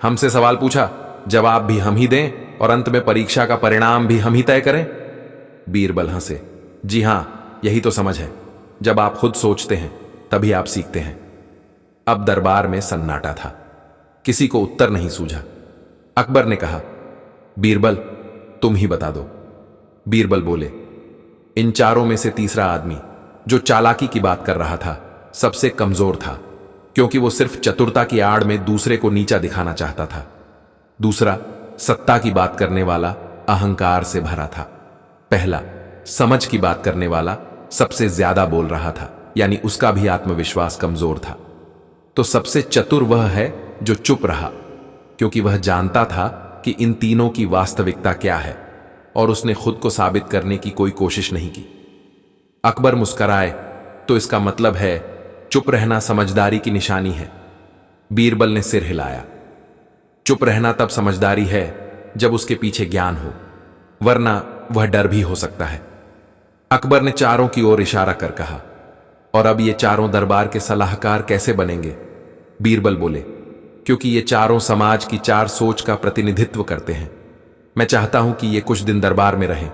हमसे सवाल पूछा, जवाब भी हम ही दें और अंत में परीक्षा का परिणाम भी हम ही तय करें। बीरबल हंसे। जी हां, यही तो समझ है। जब आप खुद सोचते हैं तभी आप सीखते हैं। अब दरबार में सन्नाटा था। किसी को उत्तर नहीं सूझा। अकबर ने कहा, बीरबल, तुम ही बता दो। बीरबल बोले, इन चारों में से तीसरा आदमी जो चालाकी की बात कर रहा था सबसे कमजोर था, क्योंकि वो सिर्फ चतुरता की आड़ में दूसरे को नीचा दिखाना चाहता था। दूसरा, सत्ता की बात करने वाला अहंकार से भरा था। पहला, समझ की बात करने वाला सबसे ज्यादा बोल रहा था, यानी उसका भी आत्मविश्वास कमजोर था। तो सबसे चतुर वह है जो चुप रहा, क्योंकि वह जानता था कि इन तीनों की वास्तविकता क्या है और उसने खुद को साबित करने की कोई कोशिश नहीं की। अकबर मुस्कुराए, तो इसका मतलब है चुप रहना समझदारी की निशानी है। बीरबल ने सिर हिलाया। चुप रहना तब समझदारी है जब उसके पीछे ज्ञान हो, वरना वह डर भी हो सकता है। अकबर ने चारों की ओर इशारा कर कहा, और अब ये चारों दरबार के सलाहकार कैसे बनेंगे? बीरबल बोले, क्योंकि ये चारों समाज की 4 सोच का प्रतिनिधित्व करते हैं। मैं चाहता हूं कि ये कुछ दिन दरबार में रहें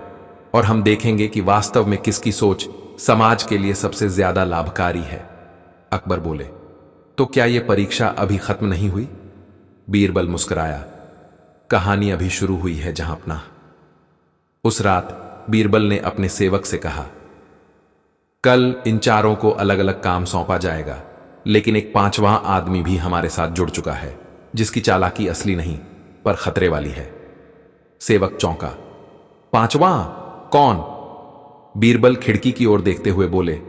और हम देखेंगे कि वास्तव में किसकी सोच समाज के लिए सबसे ज्यादा लाभकारी है। अकबर बोले, तो क्या यह परीक्षा अभी खत्म नहीं हुई? बीरबल मुस्कुराया, कहानी अभी शुरू हुई है जहां अपना। उस रात बीरबल ने अपने सेवक से कहा, कल इन चारों को अलग अलग काम सौंपा जाएगा, लेकिन एक 5वां आदमी भी हमारे साथ जुड़ चुका है, जिसकी चालाकी असली नहीं पर खतरे वाली है। सेवक चौंका। 5वां? कौन? बीरबल खिड़की की ओर देखते हुए बोले,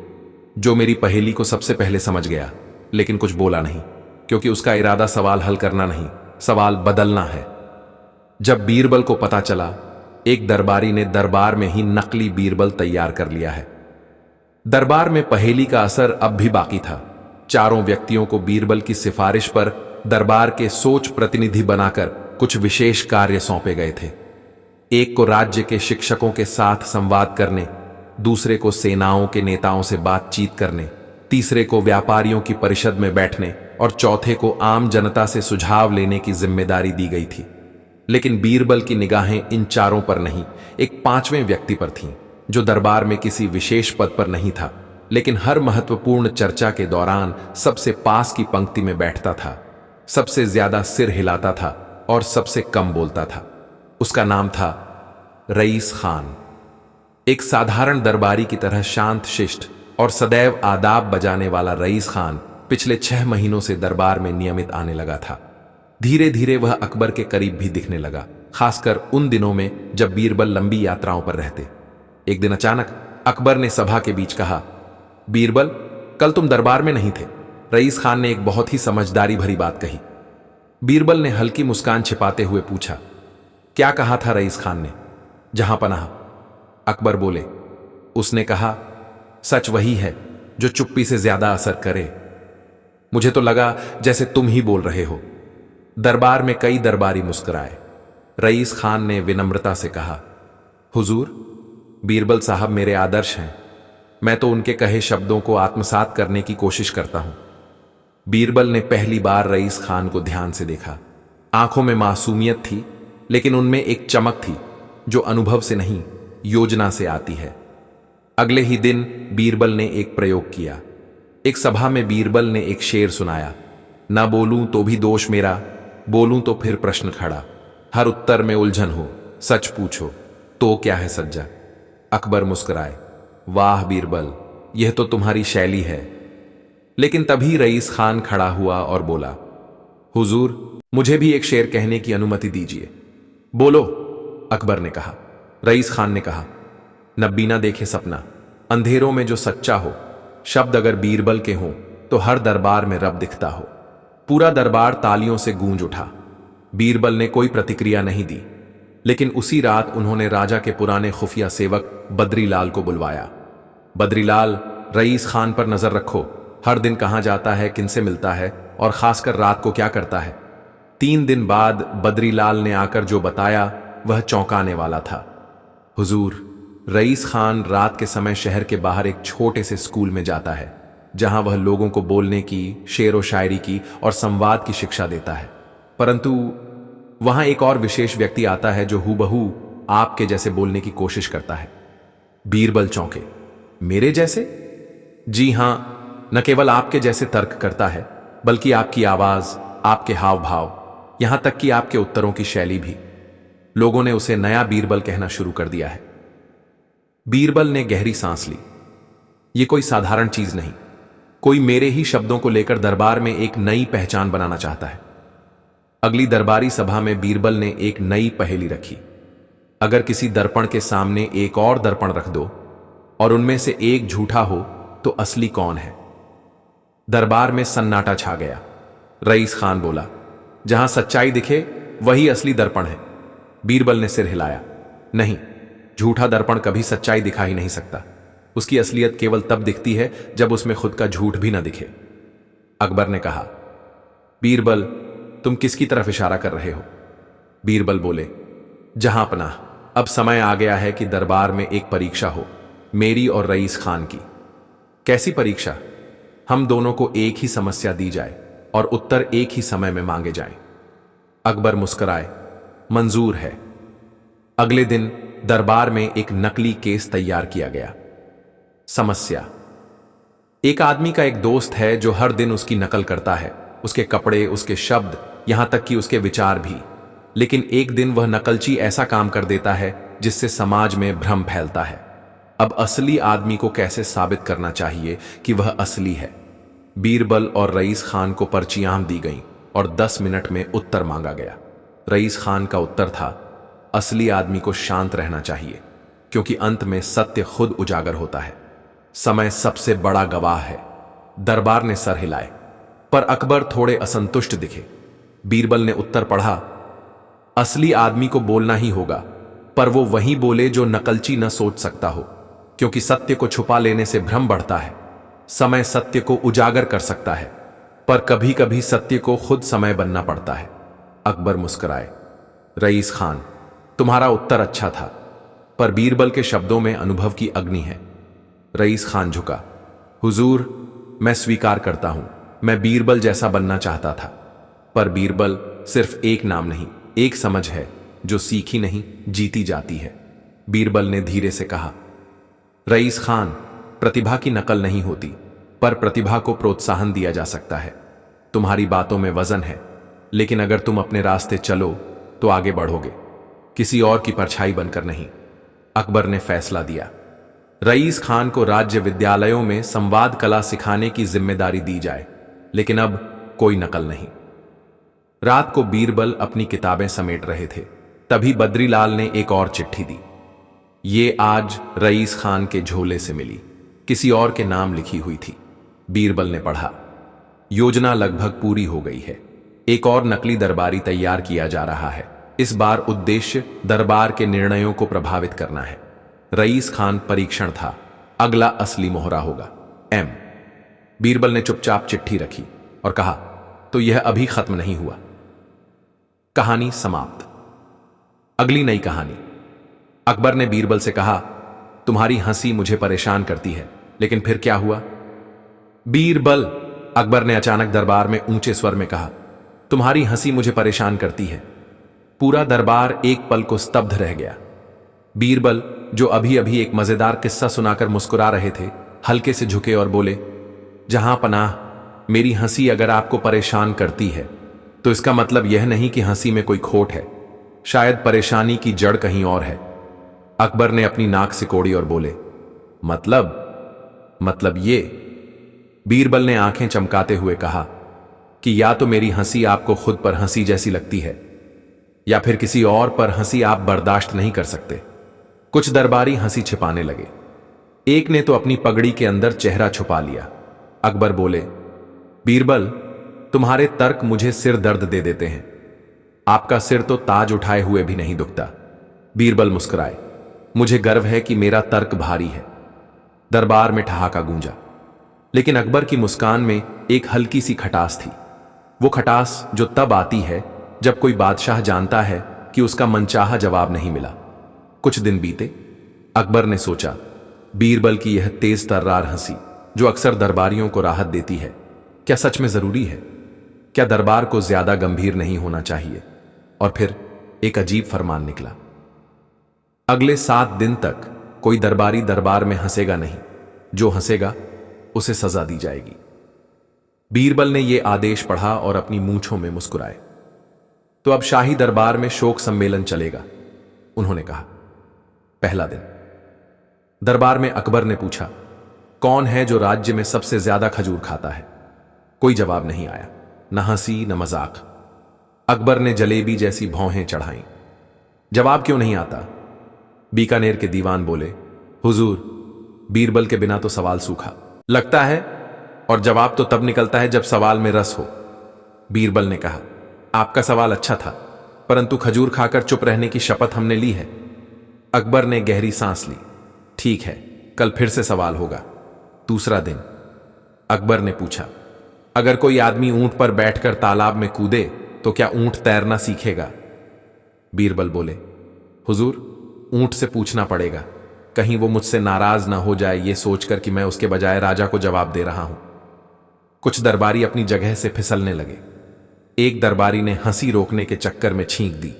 जो मेरी पहेली को सबसे पहले समझ गया लेकिन कुछ बोला नहीं, क्योंकि उसका इरादा सवाल हल करना नहीं, सवाल बदलना है। जब बीरबल को पता चला, एक दरबारी ने दरबार में ही नकली बीरबल तैयार कर लिया है। दरबार में पहेली का असर अब भी बाकी था। चारों व्यक्तियों को बीरबल की सिफारिश पर दरबार के सोच प्रतिनिधि बनाकर कुछ विशेष कार्य सौंपे गए थे। एक को राज्य के शिक्षकों के साथ संवाद करने, दूसरे को सेनाओं के नेताओं से बातचीत करने, तीसरे को व्यापारियों की परिषद में बैठने और चौथे को आम जनता से सुझाव लेने की जिम्मेदारी दी गई थी। लेकिन बीरबल की निगाहें इन चारों पर नहीं, एक पांचवें व्यक्ति पर थीं, जो दरबार में किसी विशेष पद पर नहीं था, लेकिन हर महत्वपूर्ण चर्चा के दौरान सबसे पास की पंक्ति में बैठता था, सबसे ज्यादा सिर हिलाता था और सबसे कम बोलता था। उसका नाम था रईस खान। एक साधारण दरबारी की तरह शांत शिष्ट और सदैव आदाब बजाने वाला रईस खान पिछले 6 महीनों से दरबार में नियमित आने लगा था। धीरे धीरे वह अकबर के करीब भी दिखने लगा, खासकर उन दिनों में जब बीरबल लंबी यात्राओं पर रहते। एक दिन अचानक अकबर ने सभा के बीच कहा, बीरबल, कल तुम दरबार में नहीं थे। रईस खान ने एक बहुत ही समझदारी भरी बात कही। बीरबल ने हल्की मुस्कान छिपाते हुए पूछा, क्या कहा था रईस खान ने? जहां पनाह। अकबर बोले, उसने कहा, सच वही है जो चुप्पी से ज्यादा असर करे। मुझे तो लगा जैसे तुम ही बोल रहे हो। दरबार में कई दरबारी मुस्कुराए। रईस खान ने विनम्रता से कहा, हुजूर, बीरबल साहब मेरे आदर्श हैं। मैं तो उनके कहे शब्दों को आत्मसात करने की कोशिश करता हूं। बीरबल ने पहली बार रईस खान को ध्यान से देखा। आंखों में मासूमियत थी, लेकिन उनमें एक चमक थी जो अनुभव से नहीं, योजना से आती है। अगले ही दिन बीरबल ने एक प्रयोग किया। एक सभा में बीरबल ने एक शेर सुनाया, ना बोलूं तो भी दोष मेरा, बोलूं तो फिर प्रश्न खड़ा, हर उत्तर में उलझन हो, सच पूछो तो क्या है सज्जा। अकबर मुस्कुराए, वाह बीरबल, यह तो तुम्हारी शैली है। लेकिन तभी रईस खान खड़ा हुआ और बोला, हुजूर, मुझे भी एक शेर कहने की अनुमति दीजिए। बोलो, अकबर ने कहा। रईस खान ने कहा, नब्बी ना देखे सपना, अंधेरों में जो सच्चा हो। शब्द अगर बीरबल के हों तो हर दरबार में रब दिखता हो। पूरा दरबार तालियों से गूंज उठा। बीरबल ने कोई प्रतिक्रिया नहीं दी, लेकिन उसी रात उन्होंने राजा के पुराने खुफिया सेवक बद्रीलाल को बुलवाया। बद्रीलाल, रईस खान पर नजर रखो, हर दिन कहां जाता है, किनसे मिलता है और खासकर रात को क्या करता है। 3 दिन बाद बद्रीलाल ने आकर जो बताया वह चौंकाने वाला था। हुजूर, रईस खान रात के समय शहर के बाहर एक छोटे से स्कूल में जाता है, जहां वह लोगों को बोलने की, शेर व शायरी की और संवाद की शिक्षा देता है। परंतु वहां एक और विशेष व्यक्ति आता है जो हूबहू आपके जैसे बोलने की कोशिश करता है। बीरबल चौंके, मेरे जैसे? जी हां, न केवल आपके जैसे तर्क करता है, बल्कि आपकी आवाज, आपके हाव भाव, यहां तक कि आपके उत्तरों की शैली भी। लोगों ने उसे नया बीरबल कहना शुरू कर दिया है। बीरबल ने गहरी सांस ली। यह कोई साधारण चीज नहीं, कोई मेरे ही शब्दों को लेकर दरबार में एक नई पहचान बनाना चाहता है। अगली दरबारी सभा में बीरबल ने एक नई पहेली रखी। अगर किसी दर्पण के सामने एक और दर्पण रख दो और उनमें से एक झूठा हो तो असली कौन है? दरबार में सन्नाटा छा गया। रईस खान बोला, जहां सच्चाई दिखे वही असली दर्पण है। बीरबल ने सिर हिलाया, नहीं, झूठा दर्पण कभी सच्चाई दिखा ही नहीं सकता। उसकी असलियत केवल तब दिखती है जब उसमें खुद का झूठ भी ना दिखे। अकबर ने कहा, बीरबल, तुम किसकी तरफ इशारा कर रहे हो? बीरबल बोले, जहां पनाह, अब समय आ गया है कि दरबार में एक परीक्षा हो, मेरी और रईस खान की। कैसी परीक्षा? हम दोनों को एक ही समस्या दी जाए और उत्तर एक ही समय में मांगे जाएं। अकबर मुस्कुराए, मंजूर है। अगले दिन दरबार में एक नकली केस तैयार किया गया। समस्या: एक आदमी का एक दोस्त है जो हर दिन उसकी नकल करता है, उसके कपड़े, उसके शब्द, यहां तक कि उसके विचार भी। लेकिन एक दिन वह नकलची ऐसा काम कर देता है जिससे समाज में भ्रम फैलता है। अब असली आदमी को कैसे साबित करना चाहिए कि वह असली है? बीरबल और रईस खान को पर्चियां दी गईं और 10 मिनट में उत्तर मांगा गया। रईस खान का उत्तर था, असली आदमी को शांत रहना चाहिए। क्योंकि अंत में सत्य खुद उजागर होता है। समय सबसे बड़ा गवाह है। दरबार ने सर हिलाए, पर अकबर थोड़े असंतुष्ट दिखे। बीरबल ने उत्तर पढ़ा, असली आदमी को बोलना ही होगा, पर वो वही बोले जो नकलची न सोच सकता हो, क्योंकि सत्य को छुपा लेने से भ्रम बढ़ता है। समय सत्य को उजागर कर सकता है, पर कभी कभी सत्य को खुद समय बनना पड़ता है। अकबर मुस्कुराए, रईस खान, तुम्हारा उत्तर अच्छा था, पर बीरबल के शब्दों में अनुभव की अग्नि है। रईस खान झुका, हुजूर, मैं स्वीकार करता हूं, मैं बीरबल जैसा बनना चाहता था, पर बीरबल सिर्फ एक नाम नहीं, एक समझ है जो सीखी नहीं, जीती जाती है। बीरबल ने धीरे से कहा, रईस खान, प्रतिभा की नकल नहीं होती, पर प्रतिभा को प्रोत्साहन दिया जा सकता है। तुम्हारी बातों में वजन है, लेकिन अगर तुम अपने रास्ते चलो तो आगे बढ़ोगे, किसी और की परछाई बनकर नहीं। अकबर ने फैसला दिया, रईस खान को राज्य विद्यालयों में संवाद कला सिखाने की जिम्मेदारी दी जाए, लेकिन अब कोई नकल नहीं। रात को बीरबल अपनी किताबें समेट रहे थे, तभी बद्रीलाल ने एक और चिट्ठी दी। ये आज रईस खान के झोले से मिली, किसी और के नाम लिखी हुई थी। बीरबल ने पढ़ा, योजना लगभग पूरी हो गई है, एक और नकली दरबारी तैयार किया जा रहा है। इस बार उद्देश्य दरबार के निर्णयों को प्रभावित करना है। रईस खान परीक्षण था, अगला असली मोहरा होगा। एम। बीरबल ने चुपचाप चिट्ठी रखी और कहा, तो यह अभी खत्म नहीं हुआ। कहानी समाप्त। अगली नई कहानी। अकबर ने बीरबल से कहा, तुम्हारी हंसी मुझे परेशान करती है, लेकिन फिर क्या हुआ? बीरबल, अकबर ने अचानक दरबार में ऊंचे स्वर में कहा, तुम्हारी हंसी मुझे परेशान करती है। पूरा दरबार एक पल को स्तब्ध रह गया। बीरबल, जो अभी अभी एक मजेदार किस्सा सुनाकर मुस्कुरा रहे थे, हल्के से झुके और बोले, जहां पनाह, मेरी हंसी अगर आपको परेशान करती है तो इसका मतलब यह नहीं कि हंसी में कोई खोट है, शायद परेशानी की जड़ कहीं और है। अकबर ने अपनी नाक सिकोड़ी और बोले, मतलब ये। बीरबल ने आंखें चमकाते हुए कहा कि या तो मेरी हंसी आपको खुद पर हंसी जैसी लगती है, या फिर किसी और पर हंसी आप बर्दाश्त नहीं कर सकते। कुछ दरबारी हंसी छिपाने लगे। एक ने तो अपनी पगड़ी के अंदर चेहरा छुपा लिया। अकबर बोले, बीरबल, तुम्हारे तर्क मुझे सिर दर्द दे देते हैं। आपका सिर तो ताज उठाए हुए भी नहीं दुखता। बीरबल मुस्कुराए, मुझे गर्व है कि मेरा तर्क भारी है। दरबार में ठहाका गूंजा, लेकिन अकबर की मुस्कान में एक हल्की सी खटास थी। वो खटास जो तब आती है जब कोई बादशाह जानता है कि उसका मनचाहा जवाब नहीं मिला। कुछ दिन बीते। अकबर ने सोचा, बीरबल की यह तेज तर्रार हंसी जो अक्सर दरबारियों को राहत देती है, क्या सच में जरूरी है? क्या दरबार को ज्यादा गंभीर नहीं होना चाहिए? और फिर एक अजीब फरमान निकला, अगले 7 दिन तक कोई दरबारी दरबार में हंसेगा नहीं, जो हंसेगा उसे सजा दी जाएगी। बीरबल ने यह आदेश पढ़ा और अपनी मूंछों में मुस्कुराए। तो अब शाही दरबार में शोक सम्मेलन चलेगा, उन्होंने कहा। पहला दिन। दरबार में अकबर ने पूछा, कौन है जो राज्य में सबसे ज्यादा खजूर खाता है? कोई जवाब नहीं आया, न हंसी न मजाक। अकबर ने जलेबी जैसी भौहें चढ़ाईं। जवाब क्यों नहीं आता? बीकानेर के दीवान बोले, हुजूर, बीरबल के बिना तो सवाल सूखा लगता है, और जवाब तो तब निकलता है जब सवाल में रस हो। बीरबल ने कहा, आपका सवाल अच्छा था, परंतु खजूर खाकर चुप रहने की शपथ हमने ली है। अकबर ने गहरी सांस ली। ठीक है, कल फिर से सवाल होगा। दूसरा दिन। अकबर ने पूछा, अगर कोई आदमी ऊंट पर बैठकर तालाब में कूदे तो क्या ऊंट तैरना सीखेगा? बीरबल बोले, हुजूर, ऊंट से पूछना पड़ेगा, कहीं वो मुझसे नाराज ना हो जाए ये सोचकर कि मैं उसके बजाय राजा को जवाब दे रहा हूं। कुछ दरबारी अपनी जगह से फिसलने लगे। एक दरबारी ने हंसी रोकने के चक्कर में छींक दी।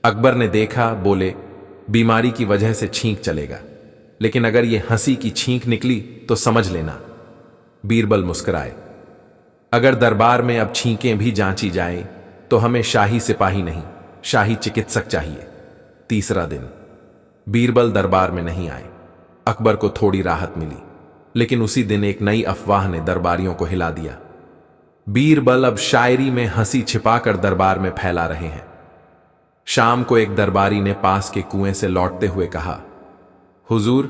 अकबर ने देखा, बोले, बीमारी की वजह से छींक चलेगा, लेकिन अगर यह हंसी की छींक निकली तो समझ लेना। बीरबल मुस्कुराए, अगर दरबार में अब छींकें भी जांची जाएं तो हमें शाही सिपाही नहीं, शाही चिकित्सक चाहिए। तीसरा दिन। बीरबल दरबार में नहीं आए। अकबर को थोड़ी राहत मिली, लेकिन उसी दिन एक नई अफवाह ने दरबारियों को हिला दिया। बीरबल अब शायरी में हंसी छिपाकर दरबार में फैला रहे हैं। शाम को एक दरबारी ने पास के कुएं से लौटते हुए कहा, हुजूर,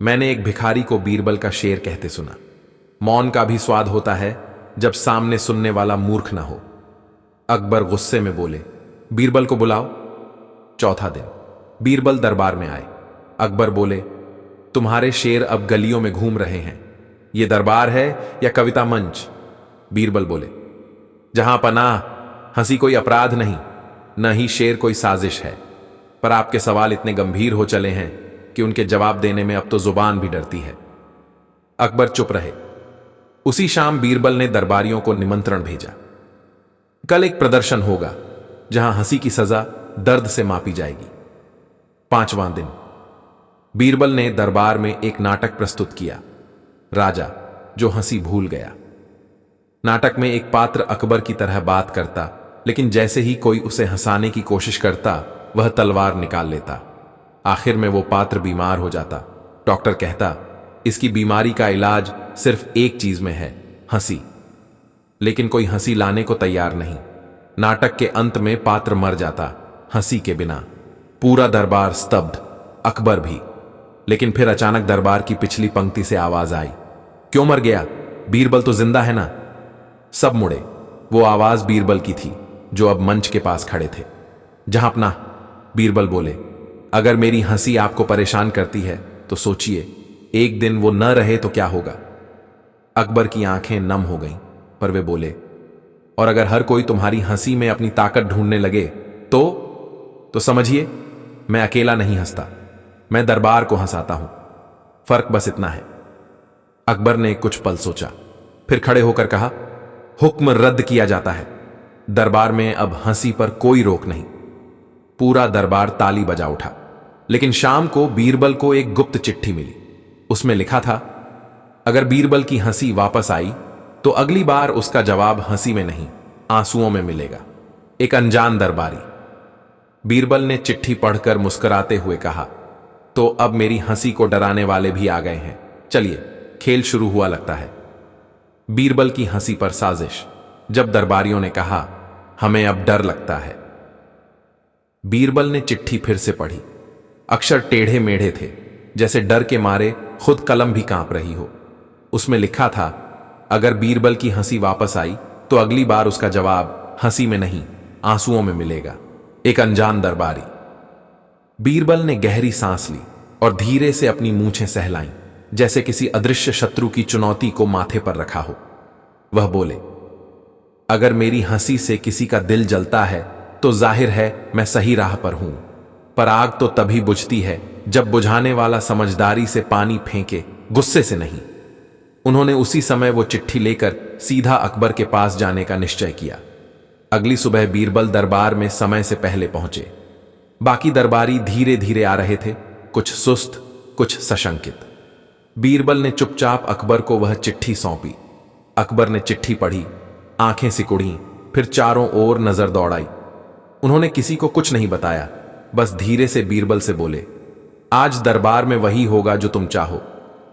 मैंने एक भिखारी को बीरबल का शेर कहते सुना, मौन का भी स्वाद होता है जब सामने सुनने वाला मूर्ख ना हो। अकबर गुस्से में बोले, बीरबल को बुलाओ। चौथा दिन बीरबल दरबार में आए। अकबर बोले, तुम्हारे शेर अब गलियों में घूम रहे हैं, यह दरबार है या कविता मंच? बीरबल बोले, जहां पनाह, हंसी कोई अपराध नहीं, न ही शेर कोई साजिश है, पर आपके सवाल इतने गंभीर हो चले हैं कि उनके जवाब देने में अब तो जुबान भी डरती है। अकबर चुप रहे। उसी शाम बीरबल ने दरबारियों को निमंत्रण भेजा। कल एक प्रदर्शन होगा जहां हंसी की सजा दर्द से मापी जाएगी। 5वां दिन बीरबल ने दरबार में एक नाटक प्रस्तुत किया, राजा जो हंसी भूल गया। नाटक में एक पात्र अकबर की तरह बात करता, लेकिन जैसे ही कोई उसे हंसाने की कोशिश करता, वह तलवार निकाल लेता। आखिर में वो पात्र बीमार हो जाता। डॉक्टर कहता, इसकी बीमारी का इलाज सिर्फ एक चीज में है, हंसी। लेकिन कोई हंसी लाने को तैयार नहीं। नाटक के अंत में पात्र मर जाता, हंसी के बिना। पूरा दरबार स्तब्ध, अकबर भी। लेकिन फिर अचानक दरबार की पिछली पंक्ति से आवाज आई, क्यों मर गया? बीरबल तो जिंदा है ना? सब मुड़े। वो आवाज बीरबल की थी, जो अब मंच के पास खड़े थे। जहां अपना, बीरबल बोले, अगर मेरी हंसी आपको परेशान करती है तो सोचिए, एक दिन वो न रहे तो क्या होगा? अकबर की आंखें नम हो गईं, पर वे बोले, और अगर हर कोई तुम्हारी हंसी में अपनी ताकत ढूंढने लगे तो समझिए, मैं अकेला नहीं हंसता, मैं दरबार को हंसाता हूं। फर्क बस इतना है। अकबर ने कुछ पल सोचा, फिर खड़े होकर कहा, हुक्म रद्द किया जाता है। दरबार में अब हंसी पर कोई रोक नहीं। पूरा दरबार ताली बजा उठा। लेकिन शाम को बीरबल को एक गुप्त चिट्ठी मिली। उसमें लिखा था, अगर बीरबल की हंसी वापस आई तो अगली बार उसका जवाब हंसी में नहीं, आंसुओं में मिलेगा। एक अनजान दरबारी। बीरबल ने चिट्ठी पढ़कर मुस्कुराते हुए कहा, तो अब मेरी हंसी को डराने वाले भी आ गए हैं। चलिए, खेल शुरू हुआ लगता है। बीरबल की हंसी पर साजिश। जब दरबारियों ने कहा, हमें अब डर लगता है। बीरबल ने चिट्ठी फिर से पढ़ी। अक्षर टेढ़े मेढ़े थे, जैसे डर के मारे खुद कलम भी कांप रही हो। उसमें लिखा था, अगर बीरबल की हंसी वापस आई तो अगली बार उसका जवाब हंसी में नहीं, आंसुओं में मिलेगा। एक अनजान दरबारी। बीरबल ने गहरी सांस ली और धीरे से अपनी मूंछें सहलाईं, जैसे किसी अदृश्य शत्रु की चुनौती को माथे पर रखा हो। वह बोले, अगर मेरी हंसी से किसी का दिल जलता है तो जाहिर है मैं सही राह पर हूं, पर आग तो तभी बुझती है जब बुझाने वाला समझदारी से पानी फेंके, गुस्से से नहीं। उन्होंने उसी समय वो चिट्ठी लेकर सीधा अकबर के पास जाने का निश्चय किया। अगली सुबह बीरबल दरबार में समय से पहले पहुंचे। बाकी दरबारी धीरे धीरे आ रहे थे, कुछ सुस्त, कुछ सशंकित। बीरबल ने चुपचाप अकबर को वह चिट्ठी सौंपी। अकबर ने चिट्ठी पढ़ी, आंखें सिकुड़ी, फिर चारों ओर नजर दौड़ाई। उन्होंने किसी को कुछ नहीं बताया, बस धीरे से बीरबल से बोले, आज दरबार में वही होगा जो तुम चाहो,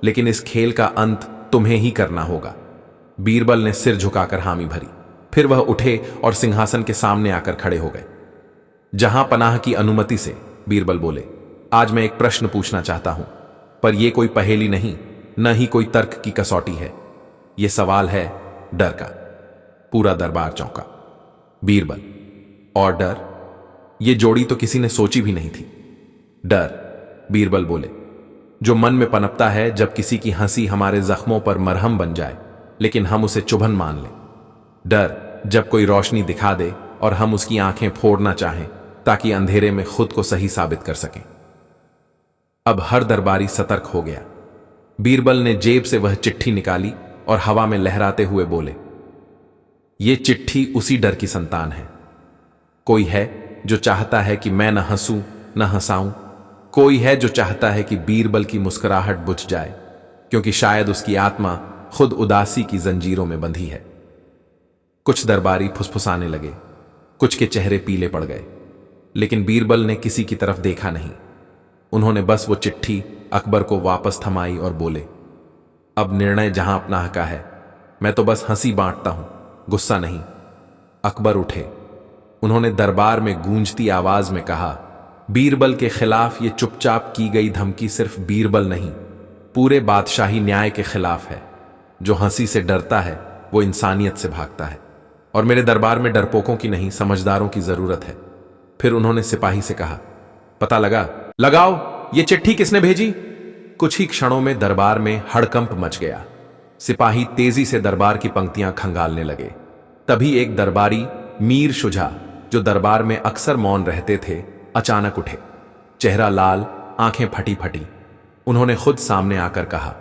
लेकिन इस खेल का अंत तुम्हें ही करना होगा। बीरबल ने सिर झुकाकर हामी भरी। फिर वह उठे और सिंहासन के सामने आकर खड़े हो गए। जहां पनाह की अनुमति से, बीरबल बोले, आज मैं एक प्रश्न पूछना चाहता हूं, पर यह कोई पहेली नहीं, न ही कोई तर्क की कसौटी है। यह सवाल है डर का। पूरा दरबार चौंका। बीरबल और डर, यह जोड़ी तो किसी ने सोची भी नहीं थी। डर, बीरबल बोले, जो मन में पनपता है जब किसी की हंसी हमारे जख्मों पर मरहम बन जाए, लेकिन हम उसे चुभन मान लें। डर, जब कोई रोशनी दिखा दे और हम उसकी आंखें फोड़ना चाहें ताकि अंधेरे में खुद को सही साबित कर सकें। अब हर दरबारी सतर्क हो गया। बीरबल ने जेब से वह चिट्ठी निकाली और हवा में लहराते हुए बोले, यह चिट्ठी उसी डर की संतान है। कोई है जो चाहता है कि मैं न हंसूं न हंसाऊं। कोई है जो चाहता है कि बीरबल की मुस्कुराहट बुझ जाए, क्योंकि शायद उसकी आत्मा खुद उदासी की जंजीरों में बंधी है। कुछ दरबारी फुसफुसाने लगे, कुछ के चेहरे पीले पड़ गए, लेकिन बीरबल ने किसी की तरफ देखा नहीं। उन्होंने बस वो चिट्ठी अकबर को वापस थमाई और बोले, अब निर्णय जहां अपना का है, मैं तो बस हंसी बांटता हूं, गुस्सा नहीं। अकबर उठे। उन्होंने दरबार में गूंजती आवाज में कहा, बीरबल के खिलाफ ये चुपचाप की गई धमकी सिर्फ बीरबल नहीं, पूरे बादशाही न्याय के खिलाफ है। जो हंसी से डरता है वो इंसानियत से भागता है, और मेरे दरबार में डरपोकों की नहीं, समझदारों की जरूरत है। फिर उन्होंने सिपाही से कहा, पता लगाओ ये चिट्ठी किसने भेजी। कुछ ही क्षणों में दरबार में हड़कंप मच गया। सिपाही तेजी से दरबार की पंक्तियां खंगालने लगे। तभी एक दरबारी मीर शुजा, जो दरबार में अक्सर मौन रहते थे, अचानक उठे। चेहरा लाल, आंखें फटी फटी। उन्होंने खुद सामने आकर कहा,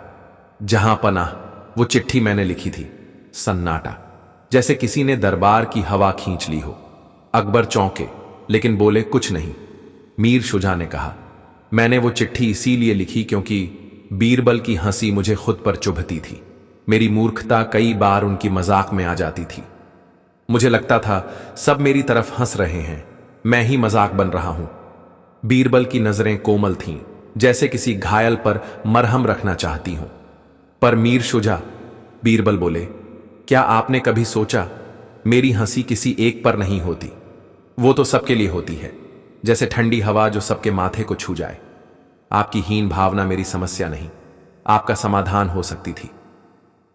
जहां पनाह, वो चिट्ठी मैंने लिखी थी। सन्नाटा, जैसे किसी ने दरबार की हवा खींच ली हो। अकबर चौंके, लेकिन बोले कुछ नहीं। मीर शुजा ने कहा, मैंने वो चिट्ठी इसीलिए लिखी क्योंकि बीरबल की हंसी मुझे खुद पर चुभती थी। मेरी मूर्खता कई बार उनकी मजाक में आ जाती थी। मुझे लगता था सब मेरी तरफ हंस रहे हैं, मैं ही मजाक बन रहा हूं। बीरबल की नजरें कोमल थीं, जैसे किसी घायल पर मरहम रखना चाहती हूं। पर मीर शुजा, बीरबल बोले, क्या आपने कभी सोचा मेरी हंसी किसी एक पर नहीं होती, वो तो सबके लिए होती है, जैसे ठंडी हवा जो सबके माथे को छू जाए। आपकी हीन भावना मेरी समस्या नहीं, आपका समाधान हो सकती थी।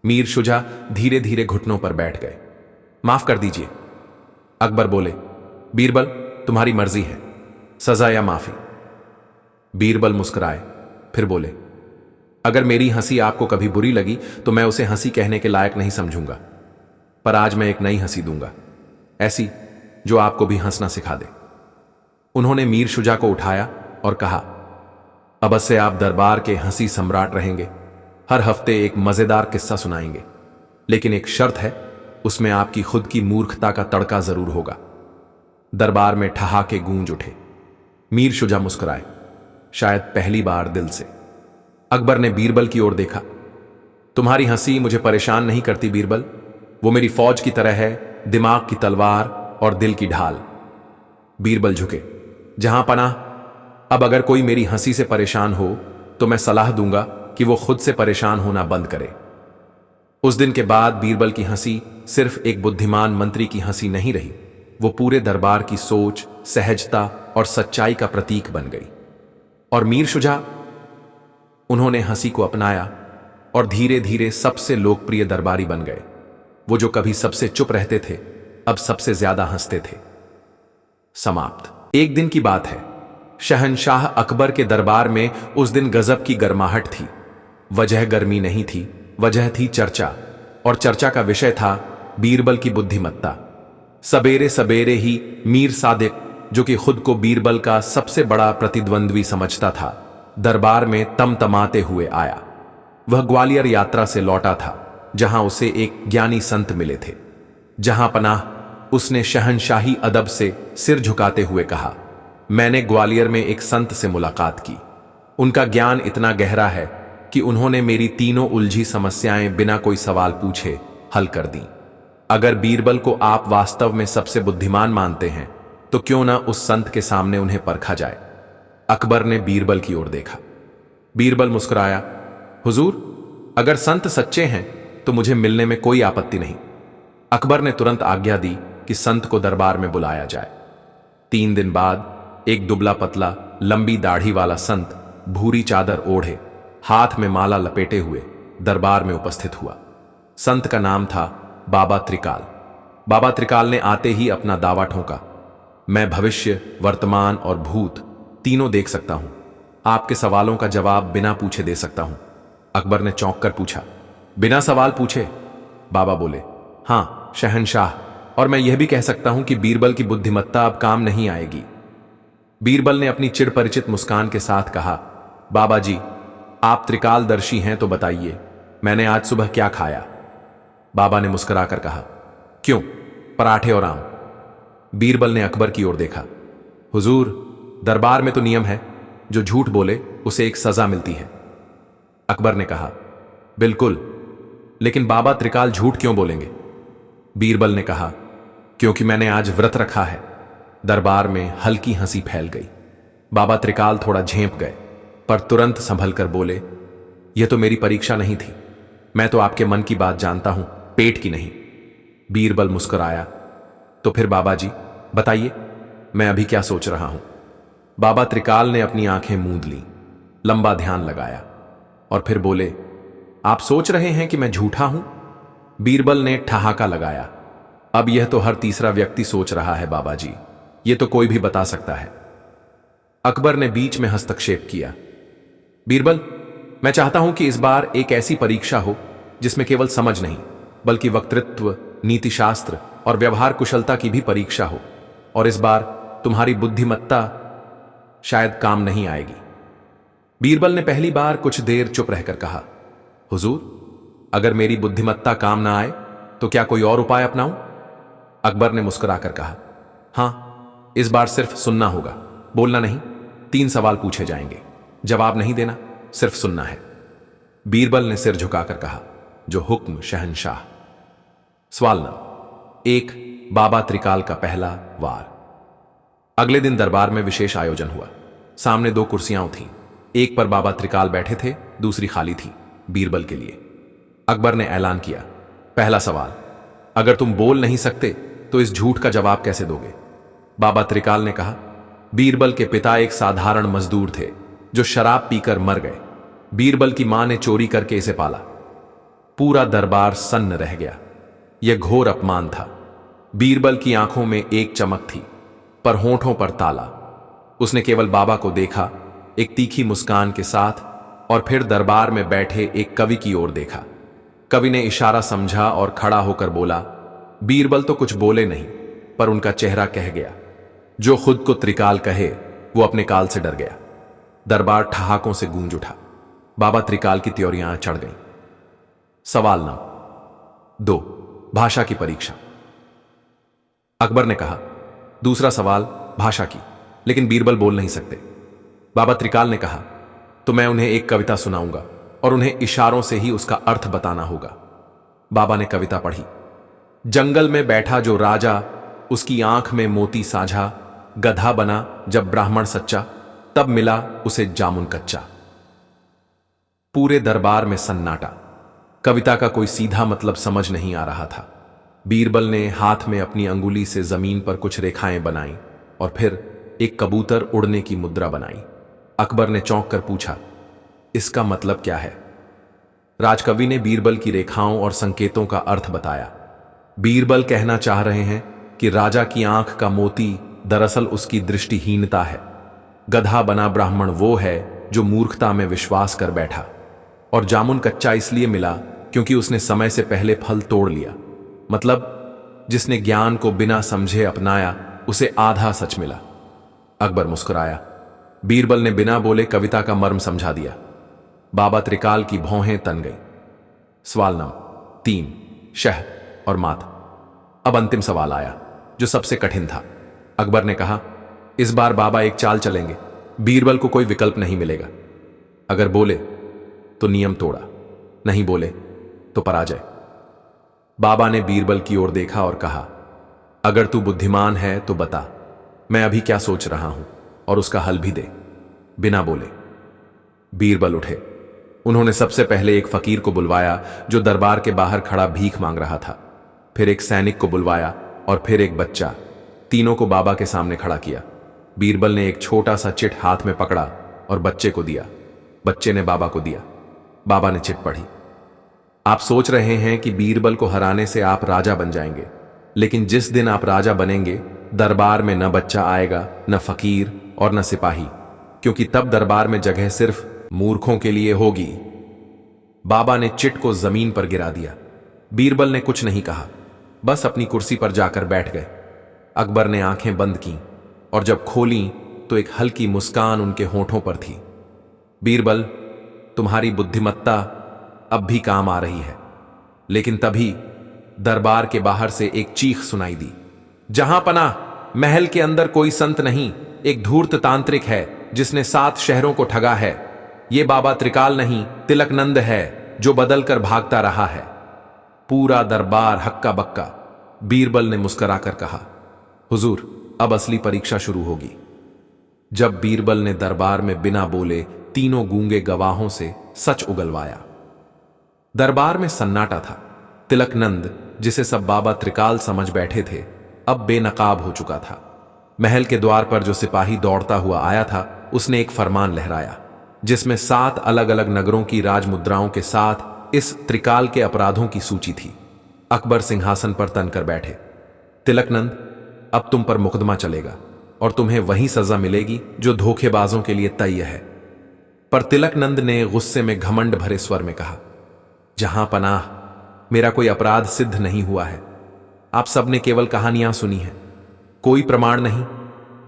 मीर शुजा धीरे धीरे घुटनों पर बैठ गए। माफ कर दीजिए। अकबर बोले, बीरबल तुम्हारी मर्जी है, सजा या माफी। बीरबल मुस्कुराए, फिर बोले, अगर मेरी हंसी आपको कभी बुरी लगी तो मैं उसे हंसी कहने के लायक नहीं समझूंगा, पर आज मैं एक नई हंसी दूंगा, ऐसी जो आपको भी हंसना सिखा दे। उन्होंने मीर शुजा को उठाया और कहा, अब से आप दरबार के हंसी सम्राट रहेंगे। हर हफ्ते एक मजेदार किस्सा सुनाएंगे, लेकिन एक शर्त है, उसमें आपकी खुद की मूर्खता का तड़का जरूर होगा। दरबार में ठहाके गूंज उठे। मीर शुजा मुस्कुराए, शायद पहली बार दिल से। अकबर ने बीरबल की ओर देखा। तुम्हारी हंसी मुझे परेशान नहीं करती बीरबल, वो मेरी फौज की तरह है, दिमाग की तलवार और दिल की ढाल। बीरबल झुके, जहां पनाह, अब अगर कोई मेरी हंसी से परेशान हो तो मैं सलाह दूंगा कि वो खुद से परेशान होना बंद करे। उस दिन के बाद बीरबल की हंसी सिर्फ एक बुद्धिमान मंत्री की हंसी नहीं रही, वो पूरे दरबार की सोच, सहजता और सच्चाई का प्रतीक बन गई। और मीर शुजा, उन्होंने हंसी को अपनाया और धीरे धीरे सबसे लोकप्रिय दरबारी बन गए। वो जो कभी सबसे चुप रहते थे, अब सबसे ज्यादा हंसते थे। समाप्त। एक दिन की बात है, शहंशाह अकबर के दरबार में उस दिन गजब की गर्माहट थी। वजह गर्मी नहीं थी, वजह थी चर्चा, और चर्चा का विषय था बीरबल की बुद्धिमत्ता। सबेरे सबेरे ही मीर सादिक, जो कि खुद को बीरबल का सबसे बड़ा प्रतिद्वंद्वी समझता था, दरबार में तमतमाते हुए आया। वह ग्वालियर यात्रा से लौटा था, जहां उसे एक ज्ञानी संत मिले थे। जहां पनाह, उसने शहंशाही अदब से सिर झुकाते हुए कहा, मैंने ग्वालियर में एक संत से मुलाकात की। उनका ज्ञान इतना गहरा है कि उन्होंने मेरी तीनों उलझी समस्याएं बिना कोई सवाल पूछे हल कर दी। अगर बीरबल को आप वास्तव में सबसे बुद्धिमान मानते हैं तो क्यों ना उस संत के सामने उन्हें परखा जाए। अकबर ने बीरबल की ओर देखा। बीरबल मुस्कुराया, हुजूर, अगर संत सच्चे हैं तो मुझे मिलने में कोई आपत्ति नहीं। अकबर ने तुरंत आज्ञा दी कि संत को दरबार में बुलाया जाए। 3 दिन बाद एक दुबला पतला, लंबी दाढ़ी वाला संत, भूरी चादर ओढ़े, हाथ में माला लपेटे हुए दरबार में उपस्थित हुआ। संत का नाम था बाबा त्रिकाल। बाबा त्रिकाल ने आते ही अपना दावा ठोंका, मैं भविष्य, वर्तमान और भूत तीनों देख सकता हूं। आपके सवालों का जवाब बिना पूछे दे सकता हूं। अकबर ने चौंक कर पूछा, बिना सवाल पूछे? बाबा बोले, हां शहंशाह, और मैं यह भी कह सकता हूं कि बीरबल की बुद्धिमत्ता अब काम नहीं आएगी। बीरबल ने अपनी चिड़ परिचित मुस्कान के साथ कहा, बाबा जी, आप त्रिकालदर्शी हैं तो बताइए, मैंने आज सुबह क्या खाया? बाबा ने मुस्कुराकर कहा, क्यों, पराठे और आम। बीरबल ने अकबर की ओर देखा, हुजूर, दरबार में तो नियम है, जो झूठ बोले उसे एक सजा मिलती है। अकबर ने कहा, बिल्कुल, लेकिन बाबा त्रिकाल झूठ क्यों बोलेंगे? बीरबल ने कहा, क्योंकि मैंने आज व्रत रखा है। दरबार में हल्की हंसी फैल गई। बाबा त्रिकाल थोड़ा झेंप गए, पर तुरंत संभल कर बोले, यह तो मेरी परीक्षा नहीं थी, मैं तो आपके मन की बात जानता हूं, पेट की नहीं। बीरबल मुस्कुराया, तो फिर बाबा जी बताइए, मैं अभी क्या सोच रहा हूं? बाबा त्रिकाल ने अपनी आंखें मूंद लीं, लंबा ध्यान लगाया और फिर बोले, आप सोच रहे हैं कि मैं झूठा हूं? बीरबल ने ठहाका लगाया, अब यह तो हर तीसरा व्यक्ति सोच रहा है बाबा जी, यह तो कोई भी बता सकता है। अकबर ने बीच में हस्तक्षेप किया, बीरबल, मैं चाहता हूं कि इस बार एक ऐसी परीक्षा हो जिसमें केवल समझ नहीं बल्कि वक्तृत्व, नीतिशास्त्र और व्यवहार कुशलता की भी परीक्षा हो, और इस बार तुम्हारी बुद्धिमत्ता शायद काम नहीं आएगी। बीरबल ने पहली बार कुछ देर चुप रहकर कहा, हुजूर, अगर मेरी बुद्धिमत्ता काम ना आए तो क्या कोई और उपाय अपनाऊं? अकबर ने मुस्कुराकर कहा, हां, इस बार सिर्फ सुनना होगा, बोलना नहीं। 3 सवाल पूछे जाएंगे, जवाब नहीं देना, सिर्फ सुनना है। बीरबल ने सिर झुकाकर कहा, जो हुक्म शहंशाह। सवाल नंबर 1, बाबा त्रिकाल का पहला वार। अगले दिन दरबार में विशेष आयोजन हुआ। सामने 2 कुर्सियां थीं, एक पर बाबा त्रिकाल बैठे थे, दूसरी खाली थी, बीरबल के लिए। अकबर ने ऐलान किया, पहला सवाल, अगर तुम बोल नहीं सकते तो इस झूठ का जवाब कैसे दोगे? बाबा त्रिकाल ने कहा, बीरबल के पिता एक साधारण मजदूर थे जो शराब पीकर मर गए। बीरबल की मां ने चोरी करके इसे पाला। पूरा दरबार सन्न रह गया। यह घोर अपमान था। बीरबल की आंखों में एक चमक थी, पर होंठों पर ताला। उसने केवल बाबा को देखा, एक तीखी मुस्कान के साथ, और फिर दरबार में बैठे एक कवि की ओर देखा। कवि ने इशारा समझा और खड़ा होकर बोला। बीरबल तो कुछ बोले नहीं, पर उनका चेहरा कह गया। जो खुद को त्रिकाल कहे वो अपने काल से डर गया। दरबार ठहाकों से गूंज उठा। बाबा त्रिकाल की त्योरियां चढ़ गईं। सवाल नंबर 2, भाषा की परीक्षा। अकबर ने कहा, दूसरा सवाल भाषा की, लेकिन बीरबल बोल नहीं सकते। बाबा त्रिकाल ने कहा, तो मैं उन्हें एक कविता सुनाऊंगा और उन्हें इशारों से ही उसका अर्थ बताना होगा। बाबा ने कविता पढ़ी। जंगल में बैठा जो राजा, उसकी आंख में मोती साझा, गधा बना जब ब्राह्मण सच्चा, तब मिला उसे जामुन कच्चा। पूरे दरबार में सन्नाटा। कविता का कोई सीधा मतलब समझ नहीं आ रहा था। बीरबल ने हाथ में अपनी अंगुली से जमीन पर कुछ रेखाएं बनाई और फिर एक कबूतर उड़ने की मुद्रा बनाई। अकबर ने चौंक कर पूछा, इसका मतलब क्या है? राजकवि ने बीरबल की रेखाओं और संकेतों का अर्थ बताया। बीरबल कहना चाह रहे हैं कि राजा की आंख का मोती दरअसल उसकी दृष्टिहीनता है। गधा बना ब्राह्मण वो है जो मूर्खता में विश्वास कर बैठा, और जामुन कच्चा इसलिए मिला क्योंकि उसने समय से पहले फल तोड़ लिया। मतलब जिसने ज्ञान को बिना समझे अपनाया उसे आधा सच मिला। अकबर मुस्कुराया। बीरबल ने बिना बोले कविता का मर्म समझा दिया। बाबा त्रिकाल की भौहें तन गई। सवाल नंबर 3, शह और मात। अब अंतिम सवाल आया जो सबसे कठिन था। अकबर ने कहा, इस बार बाबा एक चाल चलेंगे। बीरबल को कोई विकल्प नहीं मिलेगा। अगर बोले तो नियम तोड़ा, नहीं बोले तो पराजय। बाबा ने बीरबल की ओर देखा और कहा, अगर तू बुद्धिमान है तो बता, मैं अभी क्या सोच रहा हूं और उसका हल भी दे। बिना बोले। बीरबल उठे। उन्होंने सबसे पहले एक फकीर को बुलवाया जो दरबार के बाहर खड़ा भीख मांग रहा था। फिर एक सैनिक को बुलवाया और फिर एक बच्चा। तीनों को बाबा के सामने खड़ा किया। बीरबल ने एक छोटा सा चिट हाथ में पकड़ा और बच्चे को दिया। बच्चे ने बाबा को दिया। बाबा ने चिट पढ़ी। आप सोच रहे हैं कि बीरबल को हराने से आप राजा बन जाएंगे, लेकिन जिस दिन आप राजा बनेंगे दरबार में न बच्चा आएगा, न फकीर और न सिपाही, क्योंकि तब दरबार में जगह सिर्फ मूर्खों के लिए होगी। बाबा ने चिट को जमीन पर गिरा दिया। बीरबल ने कुछ नहीं कहा, बस अपनी कुर्सी पर जाकर बैठ गए। अकबर ने आंखें बंद की और जब खोली तो एक हल्की मुस्कान उनके होठों पर थी। बीरबल, तुम्हारी बुद्धिमत्ता अब भी काम आ रही है। लेकिन तभी दरबार के बाहर से एक चीख सुनाई दी, जहां पनाह, महल के अंदर कोई संत नहीं, एक धूर्त तांत्रिक है जिसने 7 शहरों को ठगा है। ये बाबा त्रिकाल नहीं, तिलकनंद है जो बदल कर भागता रहा है। पूरा दरबार हक्का बक्का। बीरबल ने मुस्कुराकर कहा, हुजूर, अब असली परीक्षा शुरू होगी। जब बीरबल ने दरबार में बिना बोले तीनों गूंगे गवाहों से सच उगलवाया। दरबार में सन्नाटा था। तिलकनंद, जिसे सब बाबा त्रिकाल समझ बैठे थे, अब बेनकाब हो चुका था। महल के द्वार पर जो सिपाही दौड़ता हुआ आया था, उसने एक फरमान लहराया जिसमें 7 अलग अलग नगरों की राजमुद्राओं के साथ इस त्रिकाल के अपराधों की सूची थी। अकबर सिंहासन पर तनकर बैठे। तिलकनंद, अब तुम पर मुकदमा चलेगा और तुम्हें वही सजा मिलेगी जो धोखेबाजों के लिए तय है। पर तिलकनंद ने गुस्से में घमंड भरे स्वर में कहा, जहां पनाह, मेरा कोई अपराध सिद्ध नहीं हुआ है। आप सबने केवल कहानियां सुनी हैं, कोई प्रमाण नहीं।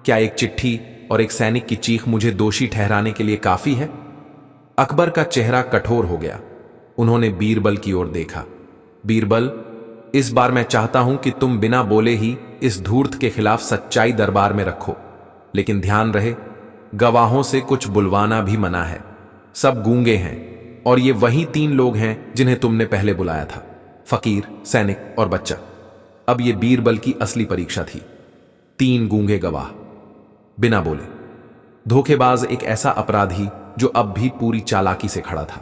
क्या एक चिट्ठी और एक सैनिक की चीख मुझे दोषी ठहराने के लिए काफी है? अकबर का चेहरा कठोर हो गया। उन्होंने बीरबल की ओर देखा। बीरबल, इस बार मैं चाहता हूं कि तुम बिना बोले ही इस धूर्त के खिलाफ सच्चाई दरबार में रखो, लेकिन ध्यान रहे, गवाहों से कुछ बुलवाना भी मना है। सब गूंगे हैं और ये वही 3 लोग हैं जिन्हें तुमने पहले बुलाया था, फकीर, सैनिक और बच्चा। अब ये बीरबल की असली परीक्षा थी। 3 गूंगे गवाह, बिना बोले। धोखेबाज एक ऐसा अपराधी जो अब भी पूरी चालाकी से खड़ा था।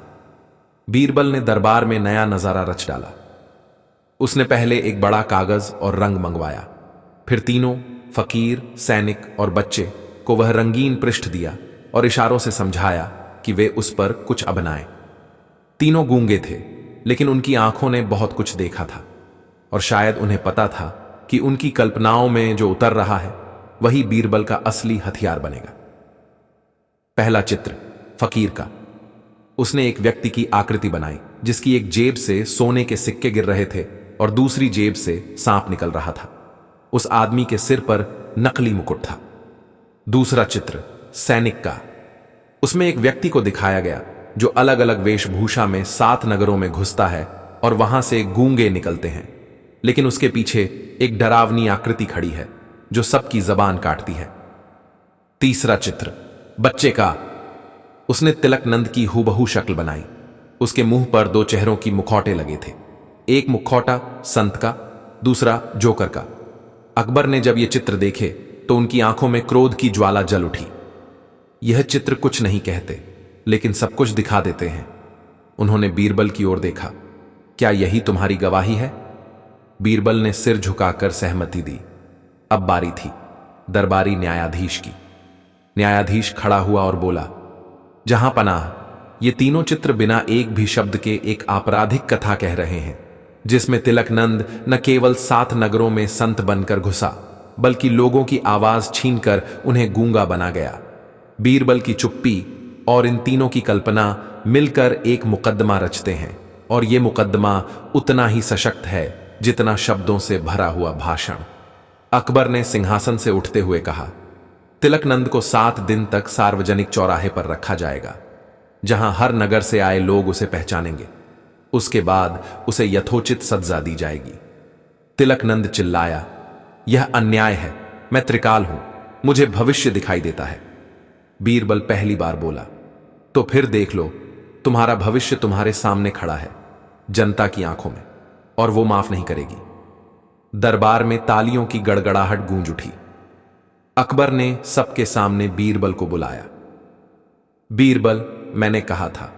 बीरबल ने दरबार में नया नजारा रच डाला। उसने पहले एक बड़ा कागज और रंग मंगवाया, फिर तीनों, फकीर, सैनिक और बच्चे को वह रंगीन पृष्ठ दिया और इशारों से समझाया कि वे उस पर कुछ बनाएं। तीनों गूंगे थे, लेकिन उनकी आंखों ने बहुत कुछ देखा था और शायद उन्हें पता था कि उनकी कल्पनाओं में जो उतर रहा है वही बीरबल का असली हथियार बनेगा। पहला चित्र फकीर का। उसने एक व्यक्ति की आकृति बनाई जिसकी एक जेब से सोने के सिक्के गिर रहे थे और दूसरी जेब से सांप निकल रहा था। उस आदमी के सिर पर नकली मुकुट था। दूसरा चित्र सैनिक का। उसमें एक व्यक्ति को दिखाया गया जो अलग अलग वेशभूषा में 7 नगरों में घुसता है और वहां से गूंगे निकलते हैं, लेकिन उसके पीछे एक डरावनी आकृति खड़ी है जो सबकी जबान काटती है। तीसरा चित्र बच्चे का। उसने तिलकनंद की हूबहू शक्ल बनाई। उसके मुंह पर 2 चेहरों की मुखौटे लगे थे, एक मुखौटा संत का, दूसरा जोकर का। अकबर ने जब ये चित्र देखे तो उनकी आंखों में क्रोध की ज्वाला जल उठी। यह चित्र कुछ नहीं कहते, लेकिन सब कुछ दिखा देते हैं। उन्होंने बीरबल की ओर देखा। क्या यही तुम्हारी गवाही है? बीरबल ने सिर झुकाकर सहमति दी। अब बारी थी दरबारी न्यायाधीश की। न्यायाधीश खड़ा हुआ और बोला, जहां पनाह, ये तीनों चित्र बिना एक भी शब्द के एक आपराधिक कथा कह रहे हैं, जिसमें तिलकनंद न केवल 7 नगरों में संत बनकर घुसा, बल्कि लोगों की आवाज छीनकर उन्हें गूंगा बना गया। बीरबल की चुप्पी और इन तीनों की कल्पना मिलकर एक मुकद्दमा रचते हैं, और यह मुकद्दमा उतना ही सशक्त है जितना शब्दों से भरा हुआ भाषण। अकबर ने सिंहासन से उठते हुए कहा, तिलकनंद को 7 दिन तक सार्वजनिक चौराहे पर रखा जाएगा, जहां हर नगर से आए लोग उसे पहचानेंगे। उसके बाद उसे यथोचित सजा दी जाएगी। तिलकनंद चिल्लाया, यह अन्याय है। मैं त्रिकाल हूं, मुझे भविष्य दिखाई देता है। बीरबल पहली बार बोला, तो फिर देख लो, तुम्हारा भविष्य तुम्हारे सामने खड़ा है, जनता की आंखों में, और वो माफ नहीं करेगी। दरबार में तालियों की गड़गड़ाहट गूंज उठी। अकबर ने सबके सामने बीरबल को बुलाया। बीरबल, मैंने कहा था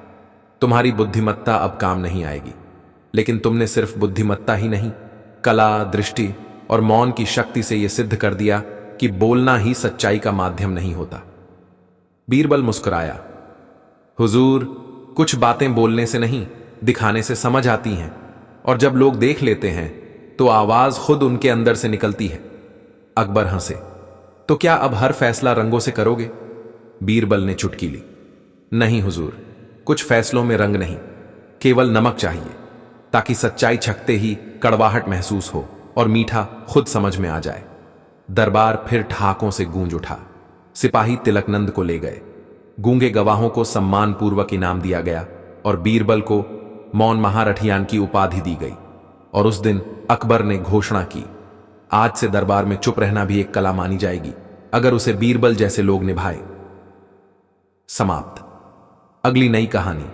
तुम्हारी बुद्धिमत्ता अब काम नहीं आएगी, लेकिन तुमने सिर्फ बुद्धिमत्ता ही नहीं, कला, दृष्टि और मौन की शक्ति से यह सिद्ध कर दिया कि बोलना ही सच्चाई का माध्यम नहीं होता। बीरबल मुस्कुराया, हुजूर, कुछ बातें बोलने से नहीं, दिखाने से समझ आती हैं, और जब लोग देख लेते हैं तो आवाज खुद उनके अंदर से निकलती है। अकबर हंसे, तो क्या अब हर फैसला रंगों से करोगे? बीरबल ने चुटकी ली, नहीं हुजूर, कुछ फैसलों में रंग नहीं, केवल नमक चाहिए, ताकि सच्चाई छकते ही कड़वाहट महसूस हो और मीठा खुद समझ में आ जाए। दरबार फिर ठहाकों से गूंज उठा। सिपाही तिलकनंद को ले गए। गूंगे गवाहों को सम्मानपूर्वक इनाम दिया गया और बीरबल को मौन महारठियान की उपाधि दी गई। और उस दिन अकबर ने घोषणा की, आज से दरबार में चुप रहना भी एक कला मानी जाएगी, अगर उसे बीरबल जैसे लोग निभाए। समाप्त। अगली नई कहानी।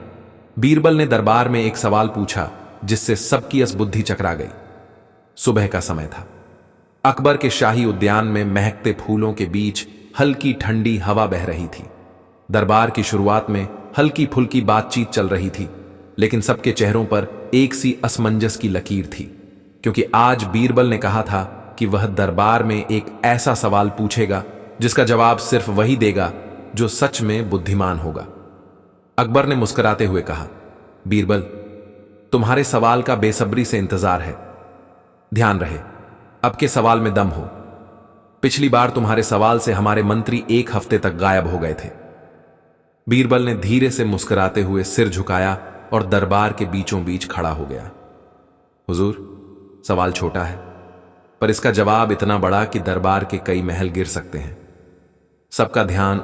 बीरबल ने दरबार में एक सवाल पूछा जिससे सबकी असबुद्धि चकरा गई। सुबह का समय था। अकबर के शाही उद्यान में महकते फूलों के बीच हल्की ठंडी हवा बह रही थी। दरबार की शुरुआत में हल्की फुल्की बातचीत चल रही थी, लेकिन सबके चेहरों पर एक सी असमंजस की लकीर थी, क्योंकि आज बीरबल ने कहा था कि वह दरबार में एक ऐसा सवाल पूछेगा जिसका जवाब सिर्फ वही देगा जो सच में बुद्धिमान होगा। अकबर ने मुस्कुराते हुए कहा, बीरबल, तुम्हारे सवाल का बेसब्री से इंतजार है। ध्यान रहे, अब के सवाल में दम हो। पिछली बार तुम्हारे सवाल से हमारे मंत्री 1 हफ्ते तक गायब हो गए थे। बीरबल ने धीरे से मुस्कुराते हुए सिर झुकाया और दरबार के बीचों बीच खड़ा हो गया। हुजूर, सवाल छोटा है, पर इसका जवाब इतना बड़ा कि दरबार के कई महल गिर सकते हैं। सबका ध्यान